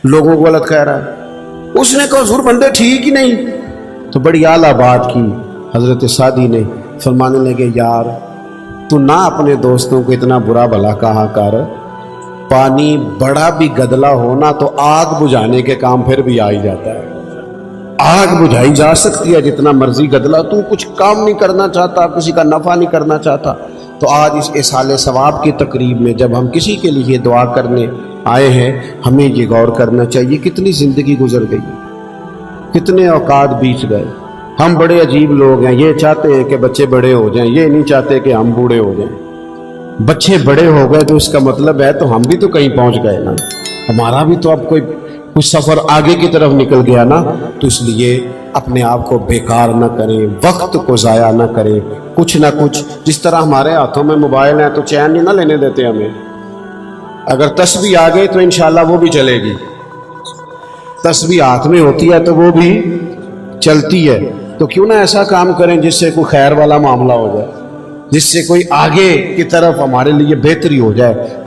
لوگوں کو غلط کہہ رہا ہے۔ اس نے کہا حضور بندے ٹھیک ہی نہیں۔ تو بڑی اعلیٰ بات کی حضرت سعدی نے، فرمانے لگے یار تو نہ اپنے دوستوں کو اتنا برا بھلا کہا کر، پانی بڑا بھی گدلا ہونا تو آگ بجھانے کے کام پھر بھی آ ہی جاتا ہے، آگ بجھائی جا سکتی ہے جتنا مرضی گدلا، تو کچھ کام نہیں کرنا چاہتا، کسی کا نفع نہیں کرنا چاہتا۔ تو آج اس اصال ثواب کی تقریب میں جب ہم کسی کے لیے دعا کرنے آئے ہیں، ہمیں یہ غور کرنا چاہیے کتنی زندگی گزر گئی، کتنے اوقات بیت گئے۔ ہم بڑے عجیب لوگ ہیں، یہ چاہتے ہیں کہ بچے بڑے ہو جائیں، یہ نہیں چاہتے کہ ہم بوڑھے ہو جائیں۔ بچے بڑے ہو گئے تو اس کا مطلب ہے تو ہم بھی تو کہیں پہنچ گئے نا، ہمارا بھی تو اب کچھ سفر آگے کی طرف نکل گیا نا۔ تو اس لیے اپنے آپ کو بیکار نہ کریں، وقت کو ضائع نہ کریں، کچھ نہ کچھ، جس طرح ہمارے ہاتھوں میں موبائل ہیں تو چین نہیں نہ لینے دیتے ہمیں، اگر تسبیح آ گئی تو انشاءاللہ وہ بھی چلے گی، تسبیح ہاتھ میں ہوتی ہے تو وہ بھی چلتی ہے۔ تو کیوں نہ ایسا کام کریں جس سے کوئی خیر والا معاملہ ہو جائے، جس سے کوئی آگے کی طرف ہمارے لیے بہتری ہو جائے۔